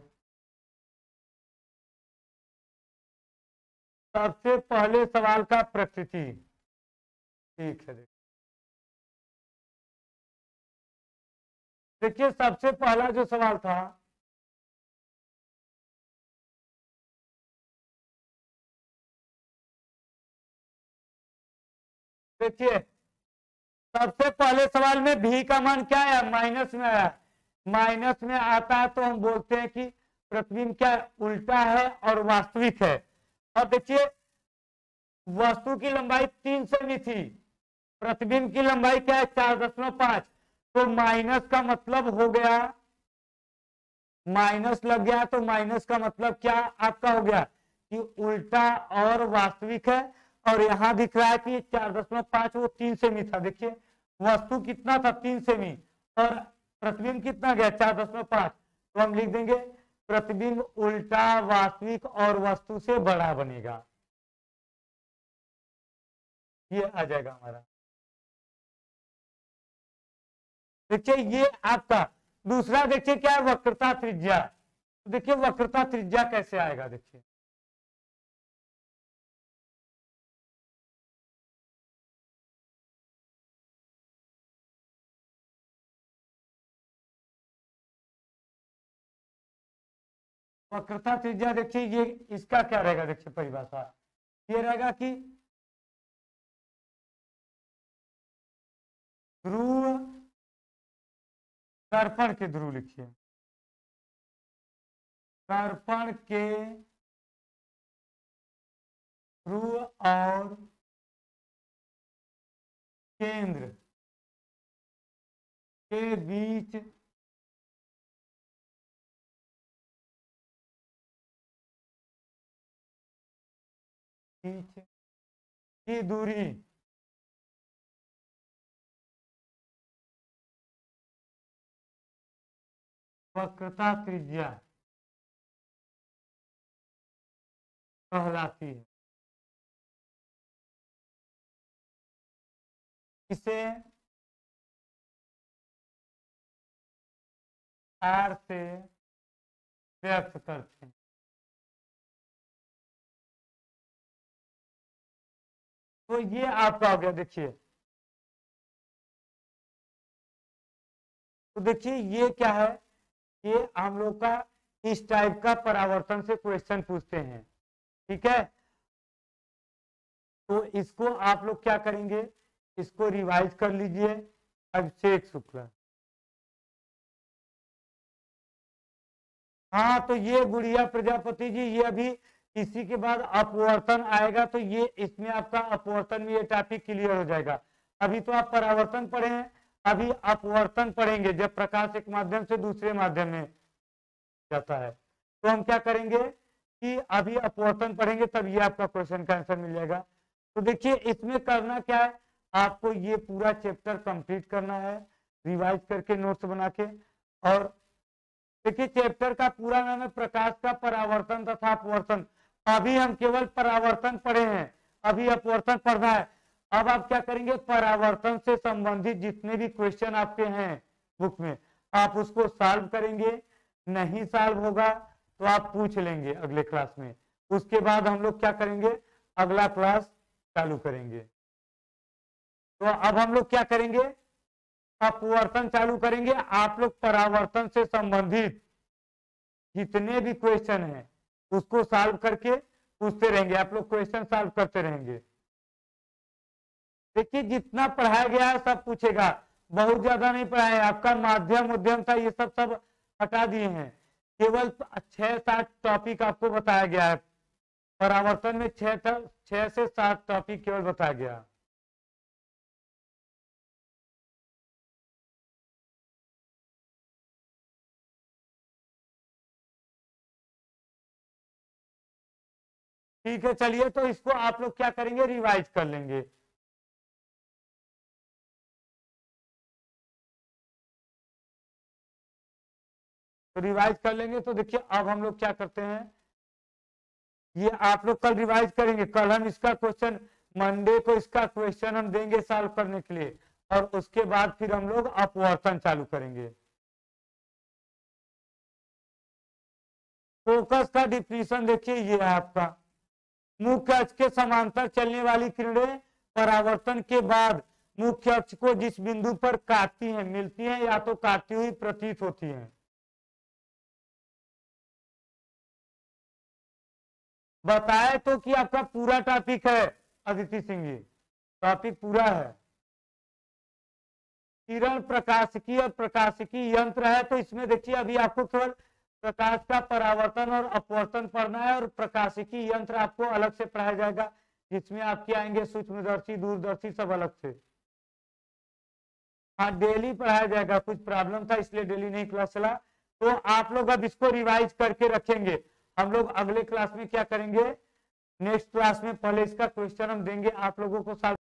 Speaker 1: सबसे पहले सवाल का प्रकृति। ठीक है, देखिए सबसे पहला जो सवाल था, देखिए सबसे पहले सवाल में भी का मान क्या है? माइनस में आया। माइनस में आता है तो हम बोलते हैं कि प्रतिबिंब क्या उल्टा है और वास्तविक है। और देखिए वस्तु की लंबाई 3 सेमी थी, प्रतिबिंब की लंबाई क्या है? 4.5। तो माइनस का मतलब हो गया, माइनस लग गया, तो माइनस का मतलब क्या आपका हो गया? कि उल्टा और वास्तविक है। और यहां दिख रहा है कि 4.5 वो 3 सेमी था। देखिए वस्तु कितना था? 3 सेमी, और प्रतिबिंब कितना गया? 4.5। तो हम लिख देंगे प्रतिबिंब उल्टा, वास्तविक और वस्तु से बड़ा बनेगा। ये आ जाएगा हमारा। देखिए ये आपका दूसरा। देखिए क्या है? वक्रता त्रिज्या। देखिए वक्रता त्रिज्या कैसे आएगा? देखिए वक्रता त्रिज्या, देखिए ये इसका क्या रहेगा? देखिए परिभाषा ये रहेगा कि ध्रुव, दर्पण के ध्रुव लिखिए, दर्पण के ध्रुव और केंद्र के बीच बीच की दूरी वक्रता त्रिज्या कहलाती है। इसे आर से व्यक्त करते हैं। तो ये आपका हो गया। देखिए, तो देखिए ये क्या है, ये हम लोग का इस टाइप का परावर्तन से क्वेश्चन पूछते हैं। ठीक है, तो इसको आप लोग क्या करेंगे, इसको रिवाइज कर लीजिए। अभिषेक शुक्ला, हाँ, तो ये गुड़िया प्रजापति जी, ये अभी इसी के बाद अपवर्तन आएगा, तो ये इसमें आपका अपवर्तन में ये टॉपिक क्लियर हो जाएगा। अभी तो आप परावर्तन पढ़े हैं, अभी अपवर्तन पढ़ेंगे, जब प्रकाश एक माध्यम से दूसरे माध्यम में जाता है। तो हम क्या करेंगे कि अभी अपवर्तन पढ़ेंगे, तब ये आपका क्वेश्चन का आंसर मिल जाएगा। तो देखिए इसमें करना क्या है, आपको ये पूरा चैप्टर कंप्लीट करना है रिवाइज करके नोट्स बना के। और देखिए चैप्टर का पूरा नाम है प्रकाश का परावर्तन तथा अपवर्तन। अभी हम केवल परावर्तन पढ़े हैं, अभी अपवर्तन पढ़ना है। अब आप क्या करेंगे, परावर्तन से संबंधित जितने भी क्वेश्चन आपके हैं बुक में, आप उसको सॉल्व करेंगे। नहीं सॉल्व होगा तो आप पूछ लेंगे अगले क्लास में। उसके बाद हम लोग क्या करेंगे, अगला क्लास चालू करेंगे। तो अब हम लोग क्या करेंगे, अपवर्तन चालू करेंगे। आप लोग परावर्तन से संबंधित जितने भी क्वेश्चन हैं उसको सॉल्व करके पूछते रहेंगे, आप लोग क्वेश्चन सॉल्व करते रहेंगे। देखिए जितना पढ़ाया गया है सब पूछेगा, बहुत ज्यादा नहीं पढ़ाया है। आपका माध्यम उद्यम था, ये सब हटा दिए हैं। केवल 6-7 टॉपिक आपको बताया गया है। परावर्तन में 6 से 7 टॉपिक केवल बताया गया। ठीक है, चलिए, तो इसको आप लोग क्या करेंगे, रिवाइज कर लेंगे। तो रिवाइज कर लेंगे। तो देखिए अब हम लोग क्या करते हैं, ये आप लोग कल रिवाइज करेंगे। कल हम इसका क्वेश्चन, मंडे को इसका क्वेश्चन हम देंगे सॉल्व करने के लिए, और उसके बाद फिर हम लोग अपवर्तन चालू करेंगे। फोकस का डिफिनीशन देखिए, ये है आपका, मुख्य अक्ष के समांतर चलने वाली किरणें परावर्तन के बाद मुख्य अक्ष को जिस बिंदु पर काटती हैं, मिलती हैं या तो काटती हुई प्रतीत होती हैं। बताए तो कि आपका पूरा टॉपिक है अदिति सिंह जी, टॉपिक पूरा है। किरण प्रकाशिकी और प्रकाशिकी यंत्र है, तो इसमें देखिए अभी आपको केवल प्रकाश का परावर्तन और अपवर्तन पढ़ना है, और प्रकाशिकी यंत्र आपको अलग से पढ़ाया जाएगा, जिसमें आपके आएंगे सूक्ष्मदर्शी, दूरदर्शी, सब अलग से। हाँ, डेली पढ़ाया जाएगा, कुछ प्रॉब्लम था इसलिए डेली नहीं क्लास चला। तो आप लोग अब इसको रिवाइज करके रखेंगे। हम लोग अगले क्लास में क्या करेंगे, नेक्स्ट क्लास में पहले इसका क्वेश्चन हम देंगे आप लोगों को।